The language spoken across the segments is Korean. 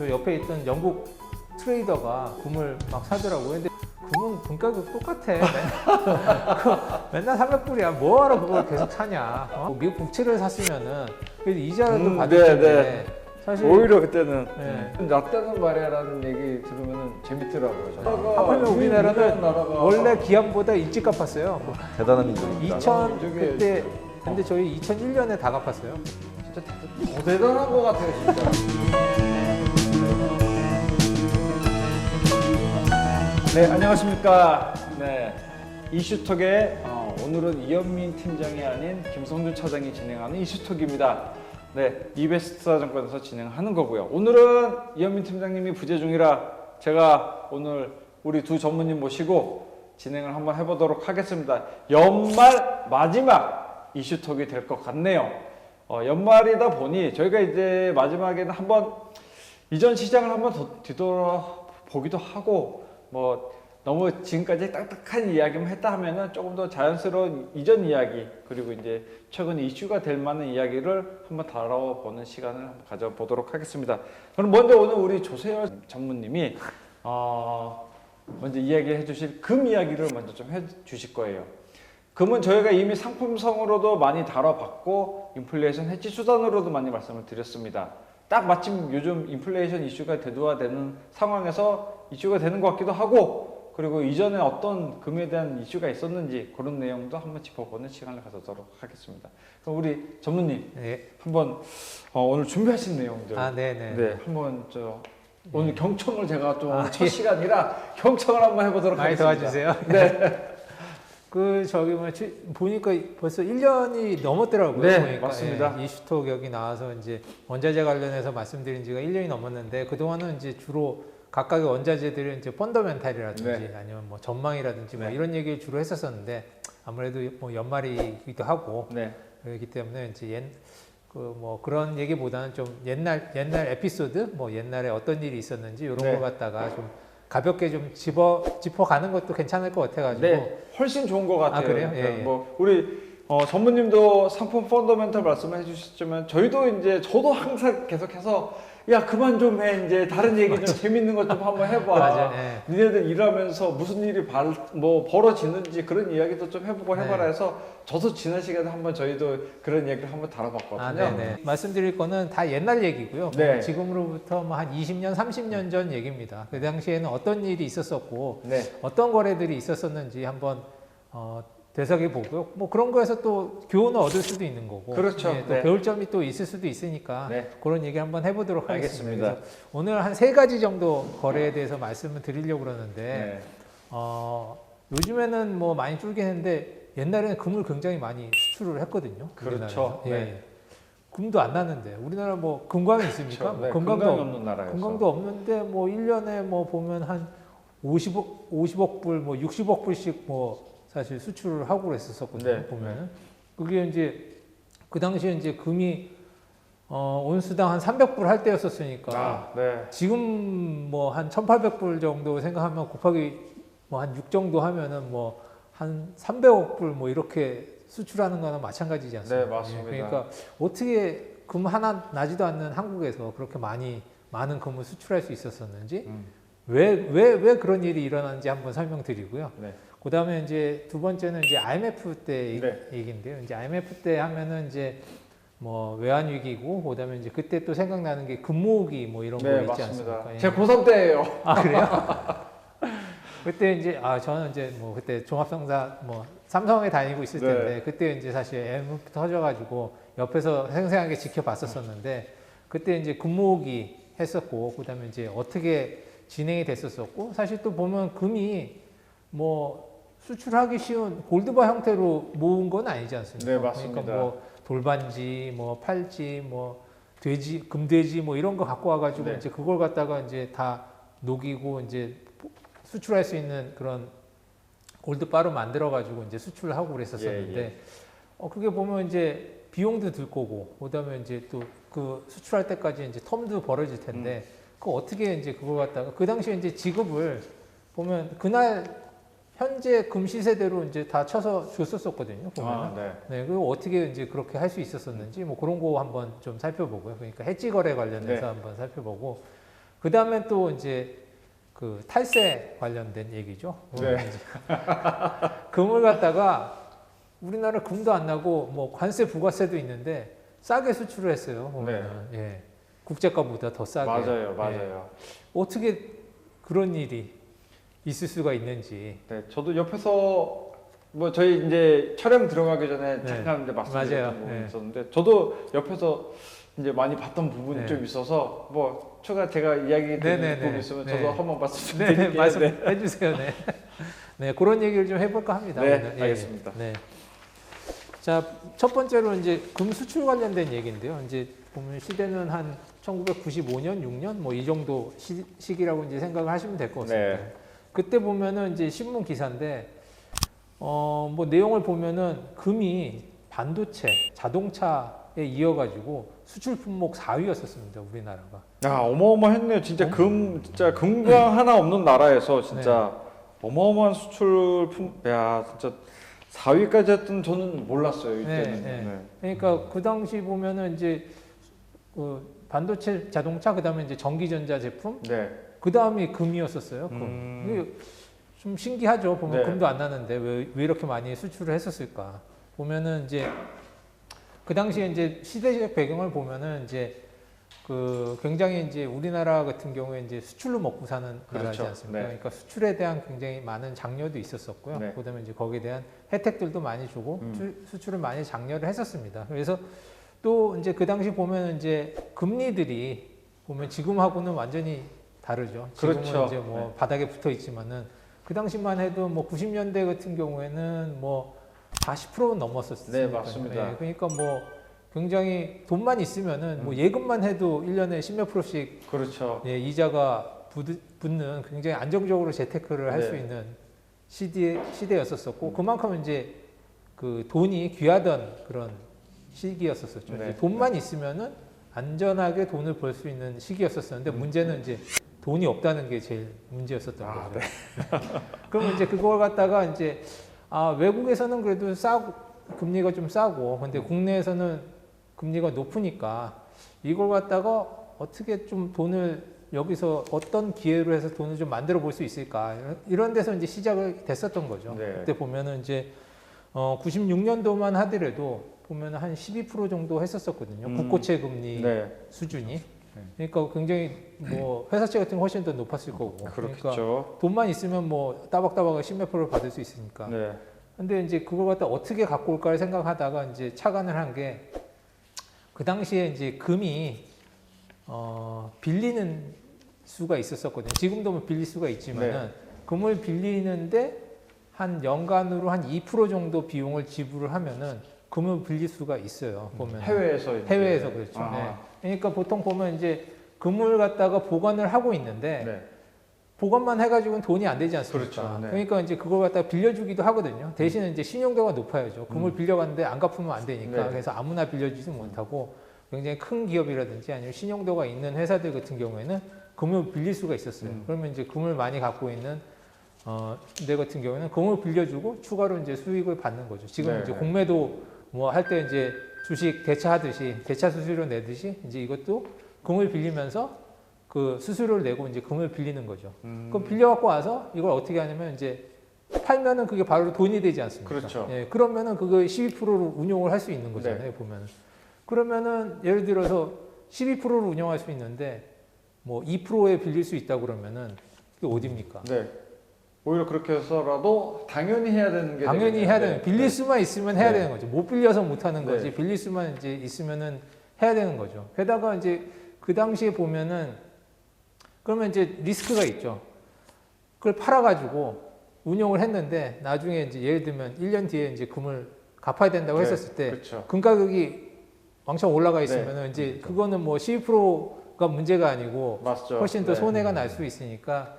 저 옆에 있던 영국 트레이더가 금을 막 사더라고요. 근데 금은 금가격 똑같아. 맨날 300불이야. 뭐하러 그걸 계속 사냐. 미국 국채를 샀으면은 그래도 이자라도 받을 텐데 사실 오히려 그때는 네. 나 때는 말이야라는 얘기 들으면 재밌더라고요. 하필이면 우리나라는 원래 기한보다 일찍 갚았어요. 대단한 일입니다. 2000 그때 근데 저희 2001년에 다 갚았어요. 진짜 더 대단한 것 같아요, 진짜. 네, 안녕하십니까. 네, 이슈톡의 오늘은 이현민 팀장이 아닌 김성준 차장이 진행하는 이슈톡입니다. 네, 이베스트증권에서 진행하는 거고요. 오늘은 이현민 팀장님이 부재 중이라 제가 오늘 우리 두 전무님 모시고 진행을 한번 해보도록 하겠습니다. 연말 마지막 이슈톡이 될 것 같네요. 연말이다 보니 저희가 이제 마지막에는 한번 이전 시장을 한번 더 뒤돌아보기도 하고 뭐 너무 지금까지 딱딱한 이야기만 했다 하면은 조금 더 자연스러운 이전 이야기 그리고 이제 최근 이슈가 될 만한 이야기를 한번 다뤄보는 시간을 한번 가져보도록 하겠습니다. 그럼 먼저 오늘 우리 조세열 전무님이 먼저 이야기해 주실 금 이야기를 먼저 좀 해 주실 거예요. 금은 저희가 이미 상품성으로도 많이 다뤄봤고 인플레이션 해지 수단으로도 많이 말씀을 드렸습니다. 딱 마침 요즘 인플레이션 이슈가 대두화되는 상황에서 이슈가 되는 것 같기도 하고 그리고 이전에 어떤 금에 대한 이슈가 있었는지 그런 내용도 한번 짚어보는 시간을 가져도록 하겠습니다. 그럼 우리 전무님 네. 한번 오늘 준비하신 내용들 네네. 한번 오늘 경청을 제가 좀 첫 시간이라 경청을 한번 해보도록 많이 하겠습니다. 도와주세요. 네. 보니까 벌써 1년이 넘었더라고요. 네, 보니까. 맞습니다. 예, 이슈톡 여기 나와서 이제 원자재 관련해서 말씀드린 지가 1년이 넘었는데 그동안은 이제 주로 각각의 원자재들은 이제 펀더멘탈이라든지 아니면 뭐 전망이라든지 뭐 이런 얘기를 주로 했었었는데 아무래도 뭐 연말이기도 하고 그렇기 때문에 이제 뭐 그런 얘기보다는 좀 옛날 에피소드 뭐 옛날에 어떤 일이 있었는지 이런 걸 갖다가 좀 가볍게 좀 짚어가는 것도 괜찮을 것 같아가지고. 네, 훨씬 좋은 것 같아요. 그래요? 그러니까 예. 뭐 우리 전무님도 상품 펀더멘탈 말씀해 주셨지만 저도 항상 계속해서 야 그만 좀 해 이제 다른 얘기 좀 재밌는 것 좀 한번 해봐. 맞아, 예. 니네들 일하면서 무슨 일이 벌어지는지 그런 이야기도 좀 해보고 해봐라 해서 저도 지난 시간에 한번 저희도 그런 얘기를 한번 다뤄봤거든요. 네네. 말씀드릴 거는 다 옛날 얘기고요. 네. 지금으로부터 뭐 한 20년, 30년 전 얘기입니다. 그 당시에는 어떤 일이 있었었고 어떤 거래들이 있었었는지 한번 되새겨보고요. 뭐 그런 거에서 또 교훈을 얻을 수도 있는 거고 그렇죠. 또 배울 점이 또 있을 수도 있으니까 그런 얘기 한번 해보도록 하겠습니다. 알겠습니다. 오늘 한 3가지 정도 거래에 대해서 말씀을 드리려고 그러는데 요즘에는 뭐 많이 줄긴 했는데 옛날에는 금을 굉장히 많이 수출을 했거든요. 그렇죠. 예. 금도 안 나는데 우리나라 뭐 금광이 있습니까? 그렇죠. 금광도 없는 나라에서. 금광도 없는데 뭐 1년에 뭐 보면 한 50억 불, 뭐 60억 불씩 뭐 사실 수출을 하고 그랬었거든요. 보면은 그게 이제 그 당시에 이제 금이 온수당 한 300불 할 때였었으니까 지금 뭐 한 1,800불 정도 생각하면 곱하기 뭐 한 6 정도 하면은 뭐 한 300억 불 뭐 이렇게 수출하는 거나 마찬가지지 않습니까? 네, 맞습니다. 그러니까 어떻게 금 하나 나지도 않는 한국에서 그렇게 많은 금을 수출할 수 있었었는지 왜 그런 일이 일어났는지 한번 설명드리고요. 그 다음에 이제 두 번째는 이제 IMF 때 얘기인데요. 이제 IMF 때 하면은 이제 뭐 외환 위기고, 그 다음에 이제 그때 또 생각나는 게 금모으기 뭐 이런 거 있지 않습니까? 제 고3 때예요. 그래요? 그때 이제 저는 이제 뭐 그때 종합상사 뭐 삼성에 다니고 있을 텐데 그때 이제 사실 IMF 터져가지고 옆에서 생생하게 지켜봤었었는데 그때 이제 금모으기 했었고, 그 다음에 이제 어떻게 진행이 됐었었고, 사실 또 보면 금이 뭐 수출하기 쉬운 골드바 형태로 모은 건 아니지 않습니까? 네, 맞습니다. 그러니까 뭐 돌반지, 뭐 팔찌, 뭐 돼지, 금돼지 뭐 이런 거 갖고 와가지고 이제 그걸 갖다가 이제 다 녹이고 이제 수출할 수 있는 그런 골드바로 만들어가지고 이제 수출을 하고 그랬었었는데 그게 보면 이제 비용도 들 거고, 그다음에 이제 또 그 수출할 때까지 이제 텀도 벌어질 텐데 그 어떻게 이제 그걸 갖다가 그 당시에 이제 지급을 보면 그날 현재 금 시세대로 이제 다 쳐서 줬었었거든요. 보면 그리고 어떻게 이제 그렇게 할 수 있었었는지 뭐 그런 거 한번 좀 살펴보고요. 그러니까 해지 거래 관련해서 한번 살펴보고, 그 다음에 또 이제 그 탈세 관련된 얘기죠. 네. 금을 갖다가 우리나라 금도 안 나고 뭐 관세 부가세도 있는데 싸게 수출을 했어요. 보면은. 예. 국제가보다 더 싸게. 맞아요, 예. 맞아요. 어떻게 그런 일이 있을 수가 있는지. 네, 저도 옆에서 뭐 저희 이제 촬영 들어가기 전에 네. 잠깐 이제 말씀드렸던 맞아요. 부분이 네. 있었는데 저도 옆에서 이제 많이 봤던 부분이 네. 좀 있어서 뭐 추가 제가 이야기 드리는 네네네. 부분이 있으면 저도 네. 한번 말씀드릴게요. 네, 말씀해 주세요. 네. 네, 그런 얘기를 좀 해볼까 합니다. 네, 오늘. 예, 알겠습니다. 네. 자, 첫 번째로 이제 금 수출 관련된 얘기인데요. 이제 보면 시대는 한 1995년, 6년 뭐 이 정도 시기라고 이제 생각을 하시면 될 것 같습니다. 네. 그때 보면은 이제 신문 기사인데 뭐 내용을 보면은 금이 반도체, 자동차에 이어가지고 수출 품목 4위였었습니다. 우리나라가. 야, 어마어마했네요. 진짜 진짜 금광 하나 없는 나라에서 진짜 어마어마한 수출품, 야, 진짜 4위까지 했던 저는 몰랐어요. 이때는. 네. 그러니까 그 당시 보면은 이제 그 반도체, 자동차, 그다음에 이제 전기전자 제품, 네. 그 다음이 금이었었어요. 금. 이게 좀 신기하죠. 보면 네. 금도 안 나는데 왜 이렇게 많이 수출을 했었을까? 보면은 이제 그 당시에 이제 시대적 배경을 보면은 이제 그 굉장히 이제 우리나라 같은 경우에 이제 수출로 먹고 사는 나라지 그렇죠. 않습니까? 네. 그러니까 수출에 대한 굉장히 많은 장려도 있었었고요. 네. 그다음에 이제 거기에 대한 혜택들도 많이 주고 수출을 많이 장려를 했었습니다. 그래서 또 이제 그 당시 보면 이제 금리들이 보면 지금하고는 완전히 다르죠. 지금은 그렇죠. 이제 뭐 네. 바닥에 붙어 있지만은 그 당시만 해도 뭐 90년대 같은 경우에는 뭐 40%는 넘었었어요. 네, 맞습니다. 그러니까 뭐 굉장히 돈만 있으면은 뭐 예금만 해도 1년에 10몇 프로씩 그렇죠. 예, 이자가 붙는 굉장히 안정적으로 재테크를 할 네. 수 있는 시대였었고 그만큼 이제 그 돈이 귀하던 그런 시기였었죠. 네. 이제 돈만 있으면은 안전하게 돈을 벌 수 있는 시기였었는데 문제는 이제 돈이 없다는 게 제일 문제였었던 거죠. 네. 그러면 이제 그걸 갖다가 이제 외국에서는 그래도 금리가 좀 싸고 근데 국내에서는 금리가 높으니까 이걸 갖다가 어떻게 좀 돈을 여기서 어떤 기회로 해서 돈을 좀 만들어 볼 수 있을까 이런 데서 이제 시작을 됐었던 거죠. 네. 그때 보면은 이제 96년도만 하더라도 보면 한 12% 정도 했었었거든요. 국고채 금리 네. 수준이. 그러니까 굉장히 뭐 회사채 같은 거 훨씬 더 높았을 거고. 그러니까 그렇겠죠. 돈만 있으면 뭐 따박따박 10몇 프로를 받을 수 있으니까. 네. 근데 이제 그걸 갖다 어떻게 갖고 올까를 생각하다가 이제 착안을 한 게 그 당시에 이제 금이 빌리는 수가 있었거든요. 지금도 뭐 빌릴 수가 있지만은 네. 금을 빌리는데 한 연간으로 한 2% 정도 비용을 지불을 하면은 금을 빌릴 수가 있어요. 보면 해외에서 이제. 해외에서 그렇죠. 네. 그러니까 보통 보면 이제 금을 갖다가 보관을 하고 있는데 네. 보관만 해가지고는 돈이 안 되지 않습니까? 그렇죠. 네. 그러니까 이제 그걸 갖다가 빌려주기도 하거든요. 대신에 이제 신용도가 높아야죠. 금을 빌려갔는데 안 갚으면 안 되니까. 네. 그래서 아무나 빌려주지도 못하고 굉장히 큰 기업이라든지 아니면 신용도가 있는 회사들 같은 경우에는 금을 빌릴 수가 있었어요. 그러면 이제 금을 많이 갖고 있는 내 같은 경우에는 금을 빌려주고 추가로 이제 수익을 받는 거죠. 지금 네. 이제 공매도 뭐 할 때 이제 주식 대차하듯이 대차 수수료 내듯이 이제 이것도 금을 빌리면서 그 수수료를 내고 이제 금을 빌리는 거죠. 그럼 빌려갖고 와서 이걸 어떻게 하냐면 이제 팔면은 그게 바로 돈이 되지 않습니까? 그렇죠. 예, 그러면은 그거 12%로 운용을 할 수 있는 거잖아요. 네. 보면은. 그러면은 예를 들어서 12%로 운영할 수 있는데 뭐 2%에 빌릴 수 있다 그러면은 그게 어딥니까? 네. 오히려 그렇게 해서라도 당연히 해야 되는 게 당연히 되겠네요. 해야 되는 네. 빌릴 수만 있으면 해야 네. 되는 거죠. 못 빌려서 못 하는 거지. 네. 빌릴 수만 이제 있으면은 해야 되는 거죠. 게다가 이제 그 당시에 보면은 그러면 이제 리스크가 있죠. 그걸 팔아가지고 운용을 했는데 나중에 이제 예를 들면 1년 뒤에 이제 금을 갚아야 된다고 네, 했었을 때 그렇죠. 금 가격이 왕창 올라가 있으면은 이제 그거는 뭐 12%가 문제가 아니고 맞죠. 훨씬 더 네. 손해가 날 수 있으니까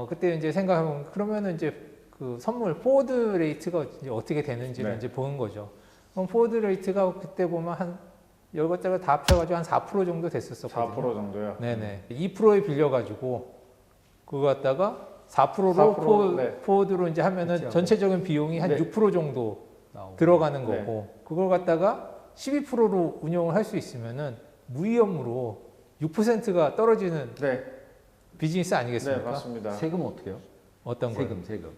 그때 이제 생각하면 그러면은 이제 그 선물 포워드 레이트가 이제 어떻게 되는지를 네. 이제 보는 거죠. 그럼 포워드 레이트가 그때 보면 한 이것저것 다 합쳐가지고 한 4% 정도 됐었거든요. 4% 정도요. 네네. 2%에 빌려가지고 그거 갖다가 4%로 4%, 네. 포워드로 이제 하면은 그치, 전체적인 비용이 한 네. 6% 정도 나오고. 들어가는 네. 거고 그걸 갖다가 12%로 운영을 할 수 있으면은 무위험으로 6%가 떨어지는 네. 비즈니스 아니겠습니까? 네, 맞습니다. 세금 어떻게 해요? 어떤 거? 세금.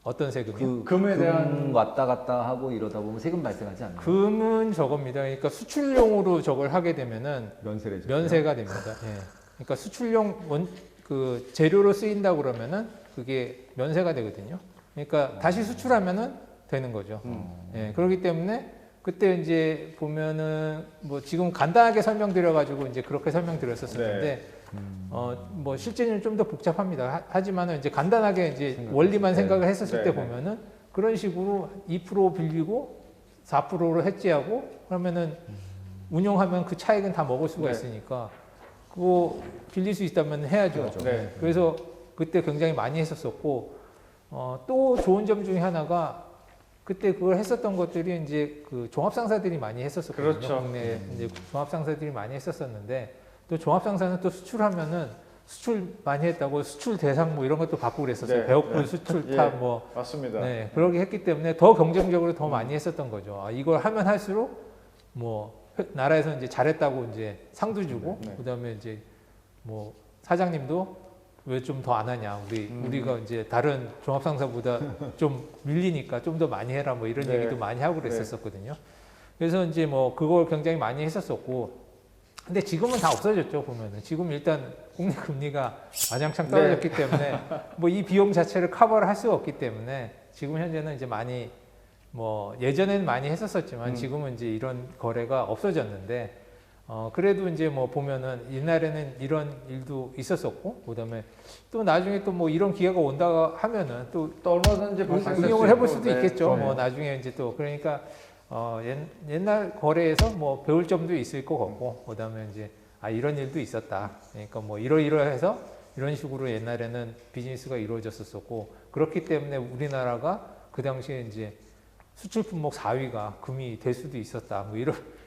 어떤 세금이요? 그 금에 대한 금 왔다 갔다 하고 이러다 보면 세금 발생하지 않나요? 금은 저겁니다. 그러니까 수출용으로 저걸 하게 되면은 면세를 면세가 됩니다. 예. 그러니까 수출용 그 재료로 쓰인다 그러면은 그게 면세가 되거든요. 그러니까 다시 수출하면은 되는 거죠. 예. 그렇기 때문에 그때 이제 보면은 뭐 지금 간단하게 설명드려가지고 이제 그렇게 설명드렸었는데 뭐 실제는 좀 더 복잡합니다. 하지만은 이제 간단하게 이제 원리만 생각을 했었을 때 보면은 그런 식으로 2% 빌리고 4%로 해지하고 그러면은 운용하면 그 차익은 다 먹을 수가 있으니까 그거 빌릴 수 있다면 해야죠. 네. 그래서 그때 굉장히 많이 했었었고 또 좋은 점 중에 하나가 그때 그걸 했었던 것들이 이제 그 종합상사들이 많이 했었거든요. 그렇죠. 국내 이제 종합상사들이 많이 했었었는데 또 종합상사는 또 수출하면은 수출 많이 했다고 수출 대상 뭐 이런 것도 받고 그랬었어요. 네. 배고픈 수출탑 예. 뭐 맞습니다. 네, 그러게 했기 때문에 더 경쟁적으로 더 많이 했었던 거죠. 이걸 하면 할수록 뭐 나라에서 이제 잘했다고 이제 상도 주고 그다음에 이제 뭐 사장님도 왜 좀 더 안 하냐 우리가 이제 다른 종합상사보다 좀 밀리니까 좀 더 많이 해라 뭐 이런 얘기도 많이 하고 그랬었거든요. 그래서 이제 뭐 그걸 굉장히 많이 했었었고 근데 지금은 다 없어졌죠 보면은 지금 일단 국내 금리가 와장창 떨어졌기 때문에 뭐 이 비용 자체를 커버를 할 수가 없기 때문에 지금 현재는 이제 많이 뭐 예전에는 많이 했었었지만 지금은 이제 이런 거래가 없어졌는데 그래도 이제 뭐 보면은 옛날에는 이런 일도 있었었고 그다음에 또 나중에 또 뭐 이런 기회가 온다 하면은 또 얼마든지 발생될 응용을 수 해볼 있고, 수도 있겠죠. 뭐 나중에 이제 또 그러니까 옛날 거래에서 뭐 배울 점도 있을 것 같고 그다음에 이제 이런 일도 있었다. 그러니까 뭐 이러이러해서 이런 식으로 옛날에는 비즈니스가 이루어졌었고 그렇기 때문에 우리나라가 그 당시에 이제 수출 품목 4위가 금이 될 수도 있었다. 뭐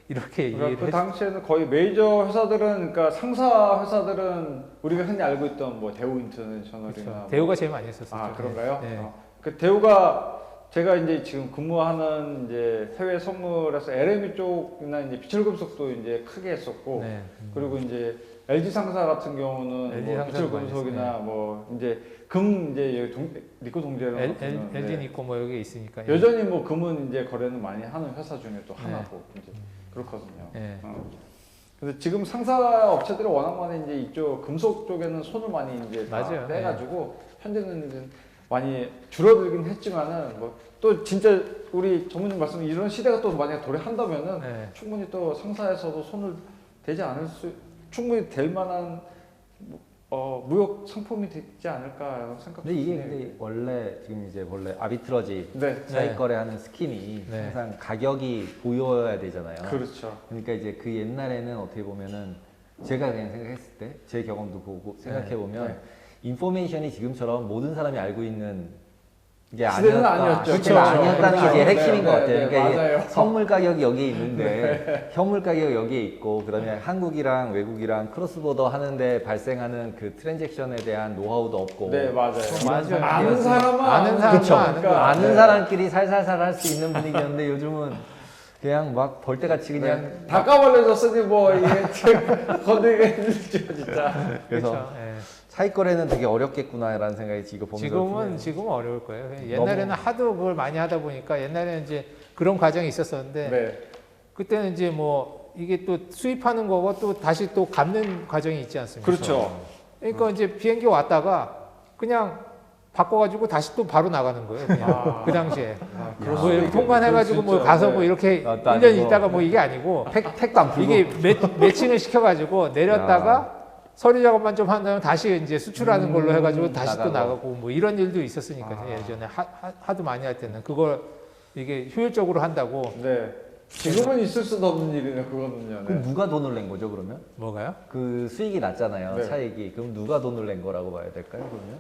이렇게 얘기를 그 당시에는 거의 메이저 회사들은 그러니까 상사 회사들은 우리가 흔히 알고 있던 뭐 대우 인터내셔널이나 그렇죠. 대우가 제일 많이 했었었죠. 그런가요? 네. 그 대우가 제가 이제 지금 근무하는 이제 해외 선물에서 LME 쪽이나 이제 비철금속도 이제 크게 했었고 네. 그리고 이제 LG 상사 같은 경우는 LG 뭐 상사도 비철금속이나 많이 뭐 이제 금 이제 여기 니코 동제랑 LG 니코 뭐 여기 있으니까 여전히 뭐 금은 이제 거래는 많이 하는 회사 중에 또 하나고 이제 그렇거든요. 네. 근데 지금 상사 업체들이 워낙 많이 이제 이쪽 금속 쪽에는 손을 많이 이제 다 맞아요. 빼가지고 현재는 이제 많이 줄어들긴 했지만은 뭐 또 진짜 우리 전문님 말씀 이런 시대가 또 만약 도래한다면은 네. 충분히 또 상사에서도 손을 대지 않을 수 충분히 될 만한 무역 상품이 되지 않을까 생각. 근데 이게 근데 원래 아비트러지 차익 거래하는 스킨이 항상 가격이 보여야 되잖아요. 그렇죠. 그러니까 이제 그 옛날에는 어떻게 보면은 제가 그냥 생각했을 때 제 경험도 보고 생각해 보면 인포메이션이 지금처럼 모든 사람이 알고 있는 게 시대는 아니었다. 아니었죠. 시대는 아니었다는 게 제일 핵심인 것 같아요. 네, 그러니까 맞아요. 이게 선물 가격이 여기에 있는데 현물 가격이 여기에 있고 그다음에 한국이랑 외국이랑 크로스보더 하는데 발생하는 그 트랜잭션에 대한 노하우도 없고 네 맞아요. 맞아요. 아는 사람은 아는 사람은 그쵸. 아는 거. 아는 사람끼리 살살살 할 수 있는 분위기였는데 요즘은 그냥 막 벌떼같이 그냥 다 까발려졌으니 뭐 이게 건드리기 힘들죠 진짜. 그래서 그렇죠. 예. 차익 거래는 되게 어렵겠구나라는 생각이 이거 보면서 지금은 어려울 거예요. 옛날에는 하도 그걸 많이 하다 보니까 옛날에는 이제 그런 과정이 있었었는데 그때는 이제 뭐 이게 또 수입하는 거고 또 다시 또 갚는 과정이 있지 않습니까? 그렇죠. 그러니까 이제 비행기 왔다가 그냥 바꿔가지고 다시 또 바로 나가는 거예요. 그냥 그 당시에 뭐 이렇게 통관해가지고 뭐 가서 뭐 이렇게 1년 있다가 뭐 이게 아니고 택도 안 풀고 이게 매칭을 시켜가지고 내렸다가 서류 작업만 좀 한다면 다시 이제 수출하는 걸로 해가지고 다시 또 나가고 뭐 이런 일도 있었으니까 예전에 하도 많이 할 때는 그걸 이게 효율적으로 한다고. 네. 지금은 있을 수도 없는 일이네 그거는요. 그럼 누가 돈을 낸 거죠 그러면? 뭐가요? 그 수익이 났잖아요 네. 차익이. 그럼 누가 돈을 낸 거라고 봐야 될까요 그러면?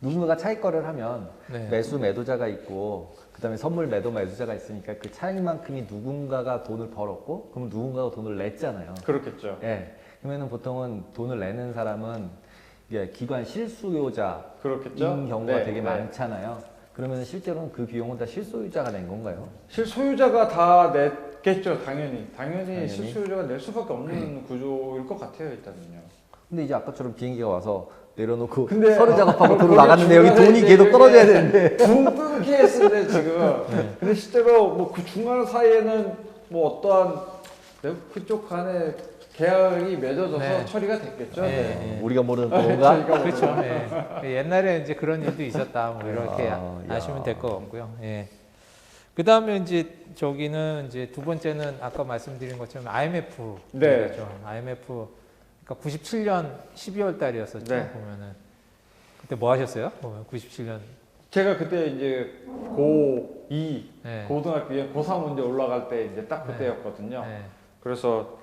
누군가가 차익 거래를 하면 매수 매도자가 있고 그다음에 선물 매도자가 있으니까 그 차익만큼이 누군가가 돈을 벌었고 그럼 누군가가 돈을 냈잖아요. 그렇겠죠. 예. 그러면은 보통은 돈을 내는 사람은 이게 기관 실수요자인 그렇겠죠. 경우가 되게 많잖아요. 그러면 실제로는 그 비용은 다 실소유자가 낸 건가요? 실소유자가 다 냈겠죠 당연히 실소유자가 낼 수밖에 없는 구조일 것 같아요 일단은요. 근데 이제 아까처럼 비행기가 와서 내려놓고 근데 서류 작업하고 도로 거기 나갔는데 여기 중간에 돈이 이제 계속 그게 떨어져야 되는데. 둥근 케이스인데 지금. 근데 실제로 뭐 그 중간 사이에는 뭐 어떠한 그쪽 간에 계약이 맺어져서 네. 처리가 됐겠죠. 네. 네. 우리가 모르는 뭔가. 저희가 그렇죠. 모르는. 예. 옛날에 이제 그런 일도 있었다. 뭐 이렇게 아, 아시면 야. 될 것 같고요. 예. 그 다음에 이제 저기는 이제 두 번째는 아까 말씀드린 것처럼 IMF. 네. 죠 IMF. 그러니까 97년 12월 달이었었죠. 네. 보면은 그때 뭐 하셨어요? 보면 97년. 제가 그때 이제 고2 네. 고등학교에 고3 문제 올라갈 때 이제 딱 그때였거든요. 네. 그래서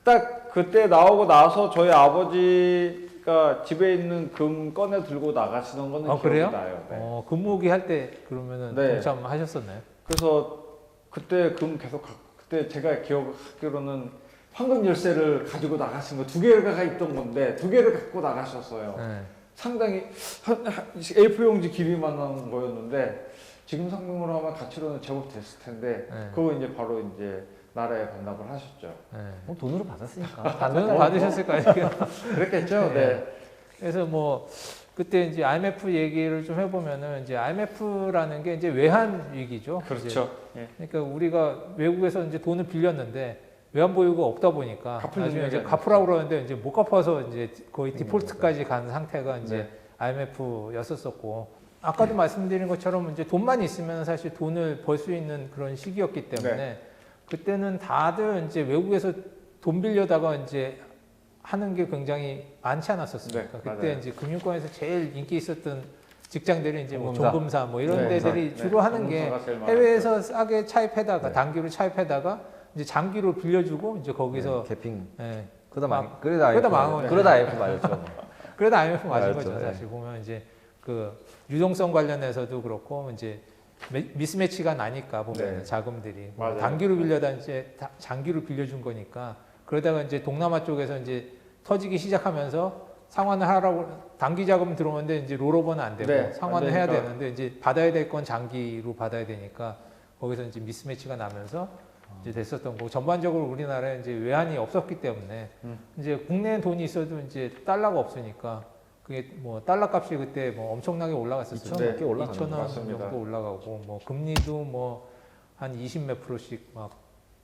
딱 그때 나오고 나서 저희 아버지가 집에 있는 금 꺼내 들고 나가시는 거는 기억이 그래요? 나요. 네. 근무기 할 때 그러면은 네. 동참하셨었나요? 그래서 그때 금 계속 그때 제가 기억하기로는 황금 열쇠를 가지고 나가신 거 2개가 있던 건데 2개를 갖고 나가셨어요. 네. 상당히 A4 용지 길이만 한 거였는데 지금 상금으로 하면 가치로는 제법 됐을 텐데 네. 그거 이제 바로 이제 나라에 반납을 하셨죠. 네. 뭐 돈으로 받았으니까. 돈 받으셨을 거 아니에요? 그랬겠죠. 네. 네. 그래서 뭐 그때 이제 IMF 얘기를 좀 해보면은 이제 IMF라는 게 이제 외환 위기죠. 그렇죠. 예. 이제 그러니까 우리가 외국에서 이제 돈을 빌렸는데 외환 보유가 없다 보니까 갚을 나중에 이제 능력이 갚으라고 그러는데 이제 못 갚아서 이제 거의 디폴트까지 간 상태가 이제 IMF였었고 아까도 말씀드린 것처럼 이제 돈만 있으면 사실 돈을 벌 수 있는 그런 시기였기 때문에 그때는 다들 이제 외국에서 돈 빌려다가 이제 하는 게 굉장히 많지 않았었습니까? 네, 그때 맞아요. 이제 금융권에서 제일 인기 있었던 직장들이 이제 뭐 종금사. 종금사 뭐 이런 네, 데들이 네. 주로 하는 게 종금사가 제일 해외에서 싸게 차입해다가 네. 단기로 차입해다가 이제 장기로 빌려주고 이제 거기서 개핑. 예, 그러다 막- 망. 그러다 그러다 IMF. 망한 거죠. 그러다 IMF 맞았죠. 그러다 IMF 맞은 맞죠, 거죠. 네. 사실 보면 이제 그 유동성 관련해서도 그렇고 이제 미스매치가 나니까 보면 네. 자금들이 맞아요. 단기로 빌려다 이제 장기로 빌려준 거니까 그러다가 이제 동남아 쪽에서 이제 터지기 시작하면서 상환을 하라고 단기 자금 들어오는데 이제 롤오버는 안 되고 네, 상환을 안 해야 되니까. 되는데 이제 받아야 될 건 장기로 받아야 되니까 거기서 이제 미스매치가 나면서 이제 됐었던 거고 전반적으로 우리나라에 이제 외환이 없었기 때문에 이제 국내에 돈이 있어도 이제 달러가 없으니까 그게 뭐 달러 값이 그때 뭐 엄청나게 올라갔었어요. 2,000 넘게 올라가는 2,000원 맞습니다. 정도 올라가고 뭐 금리도 뭐 한 20 몇 프로씩 막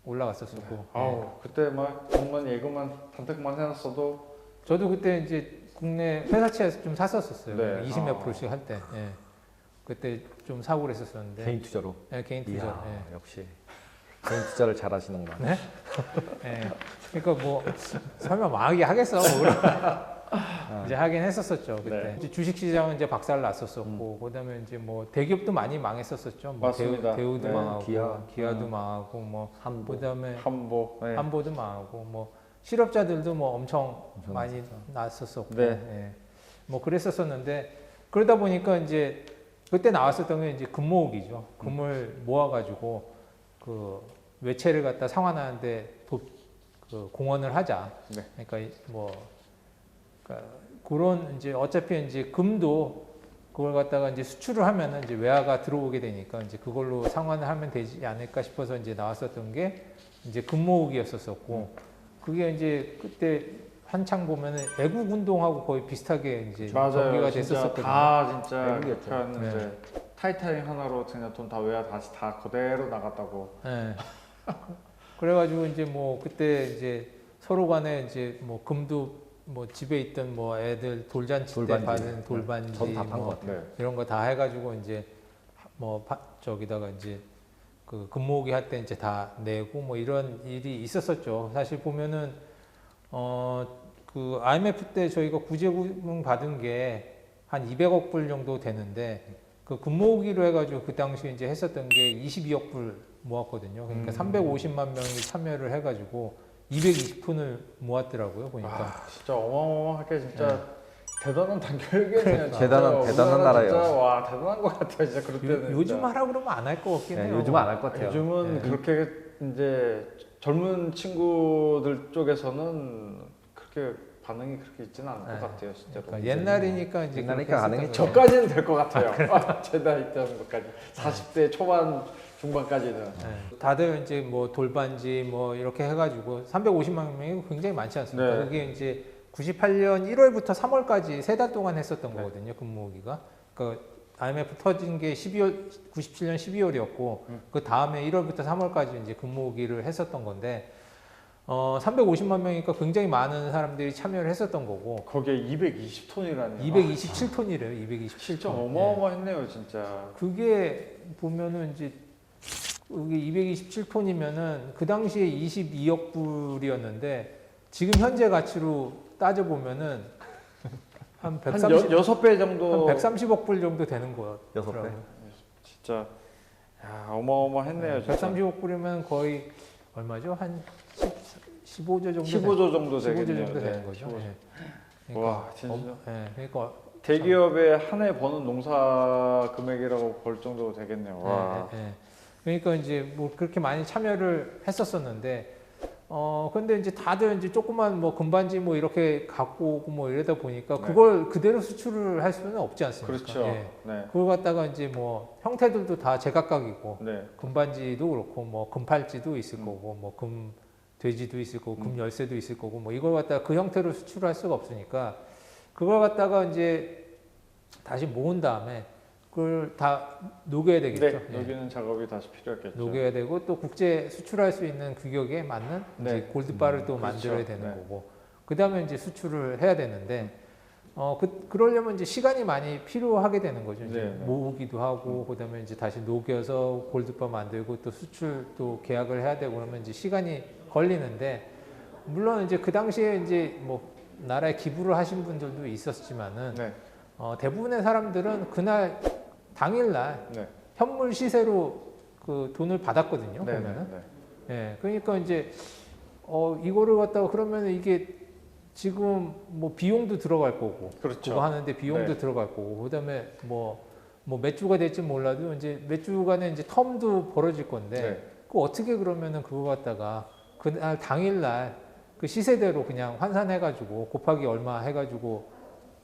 올라갔었고. 아우 그때 막 돈만 예금만 단택만 해놨어도 저도 그때 이제 국내 회사채에서 좀 샀었어요. 네. 20 몇 아. 프로씩 할 때. 예. 그때 좀 사고 그랬었었는데. 개인 투자로. 예, 개인 투자. 이야, 예. 역시 개인 투자를 잘 하시는구나. 네? 예. 그러니까 뭐 설마 망하게 하겠어. 뭐 이제 하긴 했었었죠 그때. 네. 이제 주식시장은 이제 박살 났었었고, 그다음에 이제 뭐 대기업도 많이 망했었었죠. 뭐 맞습니다. 대우도 네. 망하고, 기아. 기아도 망하고, 뭐 한보. 그다음에 한보. 네. 한보도 망하고, 뭐 실업자들도 뭐 엄청 많이 났었었고, 네. 예. 뭐 그랬었었는데 그러다 보니까 이제 그때 나왔었던 게 이제 금 모으기죠. 금을 모아가지고 그 외채를 갖다 상환하는데 그 공헌을 하자. 네. 그러니까 뭐 그러니까 그런 이제 어차피 이제 금도 그걸 갖다가 이제 수출을 하면은 이제 외화가 들어오게 되니까 이제 그걸로 상환을 하면 되지 않을까 싶어서 이제 나왔었던 게 이제 금 모으기였었었고 그게 이제 그때 한창 보면은 애국 운동하고 거의 비슷하게 이제 전개가 맞아요. 진짜 됐었었거든요. 다 진짜 외국이었죠. 그렇게 하는데 타이타닉 하나로 그냥 돈 다 외야 다시 다 그대로 나갔다고. 예. 그래가지고 이제 뭐 그때 이제 서로 간에 이제 뭐 금도 뭐 집에 있던 뭐 애들 돌잔치 때 돌반지. 받은 돌반지 저도 다 판 뭐 것 같아요. 네. 이런 거 다 해가지고 이제 뭐 저기다가 이제 그 금모으기 할 때 이제 다 내고 뭐 이런 일이 있었었죠. 사실 보면은 그 IMF 때 저희가 구제금 받은 게 한 200억 불 정도 되는데 그 금모으기로 해가지고 그 당시 이제 했었던 게 22억 불 모았거든요. 그러니까 350만 명이 참여를 해가지고 220푼을 모았더라고요. 보니까. 아, 진짜 어마어마하게 진짜 대단한 단결이겠네요. 대단한 나라예요. 진짜 와 대단한 것 같아요. 진짜 그럴 때는. 요즘 진짜. 하라 그러면 안 할 것 같긴 네, 해요. 요즘은 안 할 것 같아요. 요즘은 네. 그렇게 이제 젊은 친구들 쪽에서는 그렇게 반응이 그렇게 있지는 않을 네. 것 같아요. 진짜로. 그러니까 옛날이니까 이제 옛날이니까 그렇게 했었던 가능했죠. 거죠. 저까지는 될 것 같아요. 제 나이 때까지 40대 초반 중반까지는. 네. 다들 이제 뭐 돌반지 뭐 이렇게 해가지고 350만 명이 굉장히 많지 않습니까? 네. 그게 이제 98년 1월부터 3월까지 3달 동안 했었던 네. 거거든요. 근무기가. 그러니까 IMF 터진 게 97년 12월이었고 그 다음에 1월부터 3월까지 이제 근무기를 했었던 건데 350만 명이니까 굉장히 많은 사람들이 참여를 했었던 거고 거기에 220톤이라니. 227ton이래요. 227톤. 진짜 어마어마했네요, 진짜. 그게 보면은 이제 이게 227톤이면은 그 당시에 22억 불이었는데 지금 현재 가치로 따져 보면은 한 6배 정도. 한 130억 불 정도 되는 거예요. 6배? 진짜 야, 어마어마했네요. 진짜. 130억 불이면 거의 얼마죠? 한 15조 정도 15조 정도 15조 되겠네요. 정도 되는 네, 거죠. 15조. 예. 와, 진짜. 그러니까 대기업의 한 해 버는 농사 금액이라고 볼 정도 되겠네요. 와. 그러니까 이제 뭐 그렇게 많이 참여를 했었었는데 근데 이제 다들 이제 조그만 뭐 금반지 뭐 이렇게 갖고 오고 뭐 이러다 보니까 네. 그걸 그대로 수출을 할 수는 없지 않습니까? 그렇죠. 예. 네. 그걸 갖다가 이제 뭐 형태들도 다 제각각이고 네. 금반지도 그렇고 뭐 금팔찌도 있을 거고 뭐 금돼지도 있을 거고 금열쇠도 있을 거고 뭐 이걸 갖다가 그 형태로 수출할 수가 없으니까 그걸 갖다가 이제 다시 모은 다음에 그걸 다 녹여야 되겠죠. 네. 예. 녹이는 작업이 다시 필요했겠죠. 녹여야 되고 또 국제 수출할 수 있는 규격에 맞는 네. 이제 골드바를 또 그렇죠. 만들어야 되는 네. 거고 그 다음에 이제 수출을 해야 되는데 그러려면 이제 시간이 많이 필요하게 되는 거죠. 이제 네. 모으기도 하고 그다음에 이제 다시 녹여서 골드바 만들고 또 수출 또 계약을 해야 되고 그러면 이제 시간이 걸리는데 물론 이제 그 당시에 이제 뭐 나라에 기부를 하신 분들도 있었지만은 네. 대부분의 사람들은 그날 당일날 네. 현물 시세로 그 돈을 받았거든요. 네. 보면은. 네. 예, 그러니까 이제 이거를 갖다가 그러면 이게 지금 뭐 비용도 들어갈 거고, 그렇죠. 그거 하는데 비용도 네. 들어갈 거고, 그다음에 뭐 몇 주가 될지 몰라도 이제 몇 주간의 이제 텀도 벌어질 건데, 네. 그 어떻게 그러면은 그거 갖다가 그날 당일날 그 시세대로 그냥 환산해가지고 곱하기 얼마 해가지고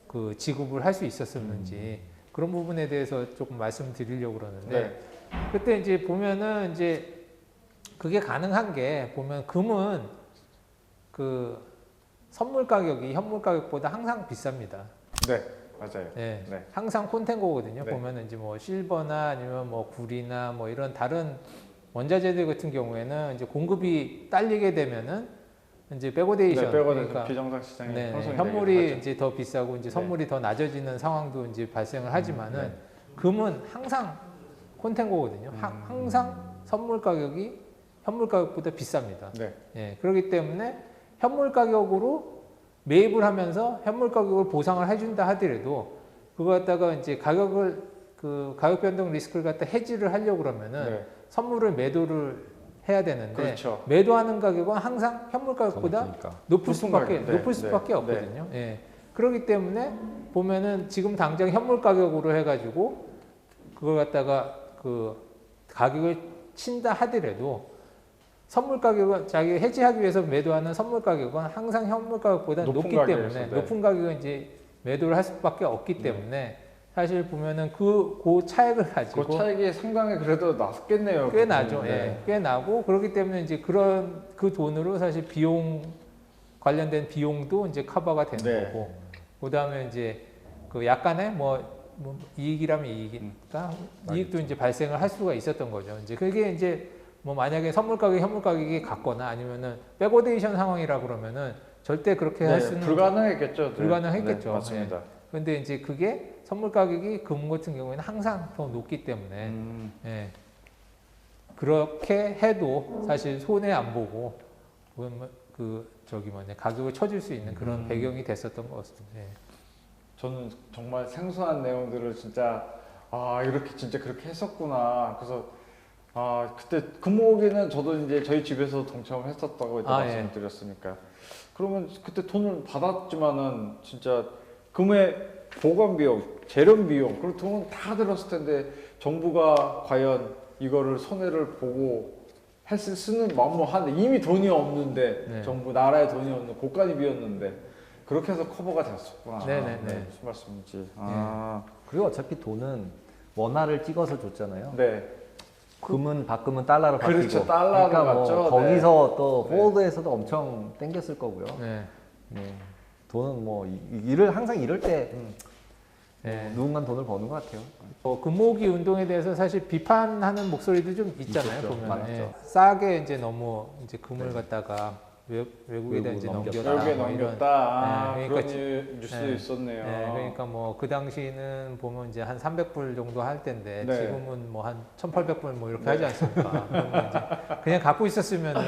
그 지급을 할 수 있었었는지 그런 부분에 대해서 조금 말씀드리려고 그러는데. 네. 그때 이제 보면은 이제 그게 가능한 게 보면 금은 그 선물 가격이 현물 가격보다 항상 비쌉니다. 네. 맞아요. 네. 네. 항상 콘텐고거든요. 네. 보면은 이제 뭐 실버나 아니면 뭐 구리나 뭐 이런 다른 원자재들 같은 경우에는 이제 공급이 딸리게 되면은 이제 백오데이션, 네, 백오데이션 그러니까 비정상 시장에 네, 형성이 현물이 되기도 하죠. 이제 더 비싸고 이제 선물이 더 낮아지는 상황도 이제 발생을 하지만은 네. 금은 항상 콘텐고거든요. 항상 선물 가격이 현물 가격보다 비쌉니다. 네. 예, 그렇기 때문에 현물 가격으로 매입을 하면서 현물 가격을 보상을 해준다 하더라도 그거 갖다가 이제 가격을 그 가격 변동 리스크를 갖다 해지를 하려고 그러면은 네. 선물을 매도를 해야 되는데 그렇죠. 매도하는 가격은 항상 현물 가격보다 그러니까. 높을 수밖에 가격. 네, 높을 수밖에 네, 없거든요. 예. 그렇기 때문에 보면은 지금 당장 현물 가격으로 해가지고 그걸 갖다가 그 가격을 친다 하더라도 선물 가격은 자기 해지하기 위해서 매도하는 선물 가격은 항상 현물 가격보다 높은 높기 가격에서, 때문에 네. 높은 가격은 이제 매도를 할 수밖에 없기 때문에 사실 보면은 그 차액을 가지고 그 차익이 상당히 그래도 낮겠네요. 꽤 나죠. 네. 예, 꽤 나고 그렇기 때문에 이제 그런 그 돈으로 사실 비용 관련된 비용도 이제 커버가 되는 네. 거고 그다음에 이제 그 약간의 뭐 이익이라면 이익이니까 이익도 이제 발생을 할 수가 있었던 거죠. 이제 그게 이제 뭐 만약에 선물 가격, 현물 가격이 같거나 아니면은 백오데이션 상황이라 그러면은 절대 그렇게 할 수는 불가능했겠죠. 네. 불가능했겠죠. 네, 맞습니다. 근데 이제 그게 선물 가격이 금 같은 경우에는 항상 더 높기 때문에 예. 그렇게 해도 사실 손해 안 보고 가격을 쳐줄 수 있는 그런 배경이 됐었던 것 같습니다. 예. 저는 정말 생소한 내용들을 진짜 이렇게 진짜 그렇게 했었구나. 그래서 그때 금모으기는 저도 이제 저희 집에서 동참을 했었다고 이제 말씀을 드렸으니까. 그러면 그때 돈을 받았지만은 진짜 금의 보관 비용, 재련 비용, 그리고 돈은 다 들었을 텐데 정부가 과연 이거를 손해를 보고 쓰는 마음으로 하는데 이미 돈이 없는데 네. 정부 나라에 돈이 없는 곳간이 비었는데 그렇게 해서 커버가 됐었구나. 네네네. 무슨 말씀인지. 그리고 어차피 돈은 원화를 찍어서 줬잖아요. 네. 금은 바꾸면 달러로 바뀌고. 그렇죠. 달러로 그러니까 갔죠. 뭐 거기서 네. 또 네. 포워드에서도 엄청 땡겼을 거고요. 네. 네. 돈은 뭐 일을 항상 이럴 때 네. 누군가 돈을 버는 것 같아요. 금모으기 운동에 대해서 사실 비판하는 목소리도 좀 있잖아요. 있었죠. 보면 많았죠. 싸게 이제 너무 이제 금을 갖다가 외국에다 이제 넘겼다. 여기에 뭐 이런. 넘겼다. 네, 그런 그러니까 뉴스도 네. 있었네요. 네, 그러니까 뭐 그 당시는 보면 이제 한 300불 정도 할 텐데 네. 지금은 뭐 한 1,800불 뭐 이렇게 네. 하지 않습니까? 그러면 이제 그냥 갖고 있었으면은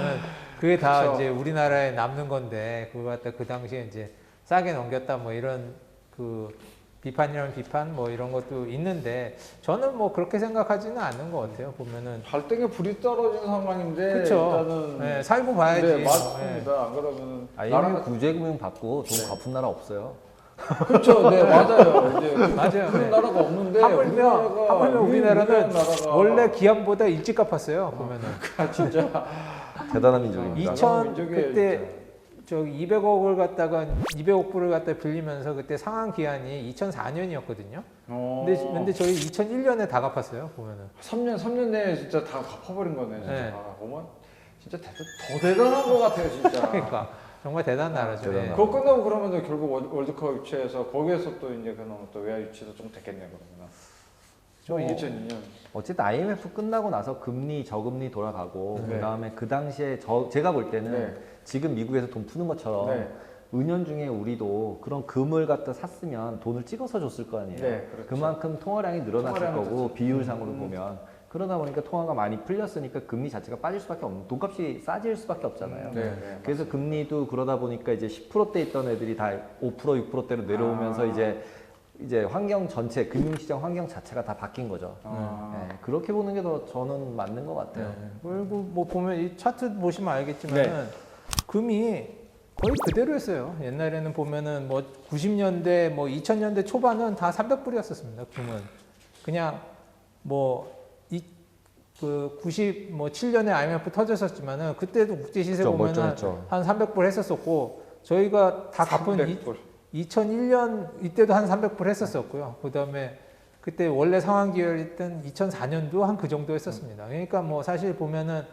그게 다 그쵸. 이제 우리나라에 남는 건데 그걸 갖다 그 당시에 이제 싸게 넘겼다 뭐 이런 그 비판이라는 비판 뭐 이런 것도 있는데 저는 뭐 그렇게 생각하지는 않는 것 같아요. 보면은 발등에 불이 떨어진 상황인데 그쵸. 일단은 네, 살고 봐야지. 네, 네. 맞습니다. 안 그러면 IMF 구제금융 받고 돈 네. 갚은 나라 없어요. 그렇죠. 네, 맞아요. 이제 맞아요. 그런 네. 나라가 없는데 하물며 우리나라는 나라가 원래 기한보다 일찍 갚았어요. 보면은 진짜 대단한 민족입니다. 2000 민족이에요, 그때 저기 200억을 갖다가 200억 불을 갖다 빌리면서 그때 상환 기한이 2004년이었거든요. 근데 저희 2001년에 다 갚았어요. 보면은 3년 내에 진짜 다 갚아버린 거네. 진짜. 네. 아, 보면 진짜 더 대단한 것 같아요, 진짜. 그러니까 정말 대단한 나라죠. 대단하다. 예. 그거 끝나고 그러면 결국 월드컵 유치해서 거기에서 또 이제 그놈 또 외화 유치도 좀 됐겠네요, 그러면. 저 2002년. 어쨌든 IMF 끝나고 나서 금리 저금리 돌아가고 네. 그다음에 그 당시에 제가 볼 때는 네. 지금 미국에서 돈 푸는 것처럼 네. 은연중에 우리도 그런 금을 갖다 샀으면 돈을 찍어서 줬을 거 아니에요. 네, 그렇죠. 그만큼 통화량이 늘어났을 통화량은 거고 그렇죠. 비율상으로 보면 그러다 보니까 통화가 많이 풀렸으니까 금리 자체가 빠질 수밖에 없는 돈값이 싸질 수밖에 없잖아요. 네. 그래서 금리도 그러다 보니까 이제 10%대 있던 애들이 다 5% 6%대로 내려오면서 이제 환경 전체 금융시장 환경 자체가 다 바뀐 거죠. 네, 그렇게 보는 게 더 저는 맞는 것 같아요. 네. 그리고 뭐 보면 이 차트 보시면 알겠지만 네. 금이 거의 그대로였어요. 옛날에는 보면은 뭐 90년대 뭐 2000년대 초반은 다 300불이었었습니다. 금은 그냥 그 97년에 IMF 터졌었지만은 그때도 국제 시세 그렇죠, 보면은 멀쩡했죠. 한 300불 했었었고 저희가 다 갚은 2001년 이때도 한 300불 했었었고요. 그다음에 그때 원래 상환 기열이던 2004년도 한 그 정도 했었습니다. 그러니까 뭐 사실 보면은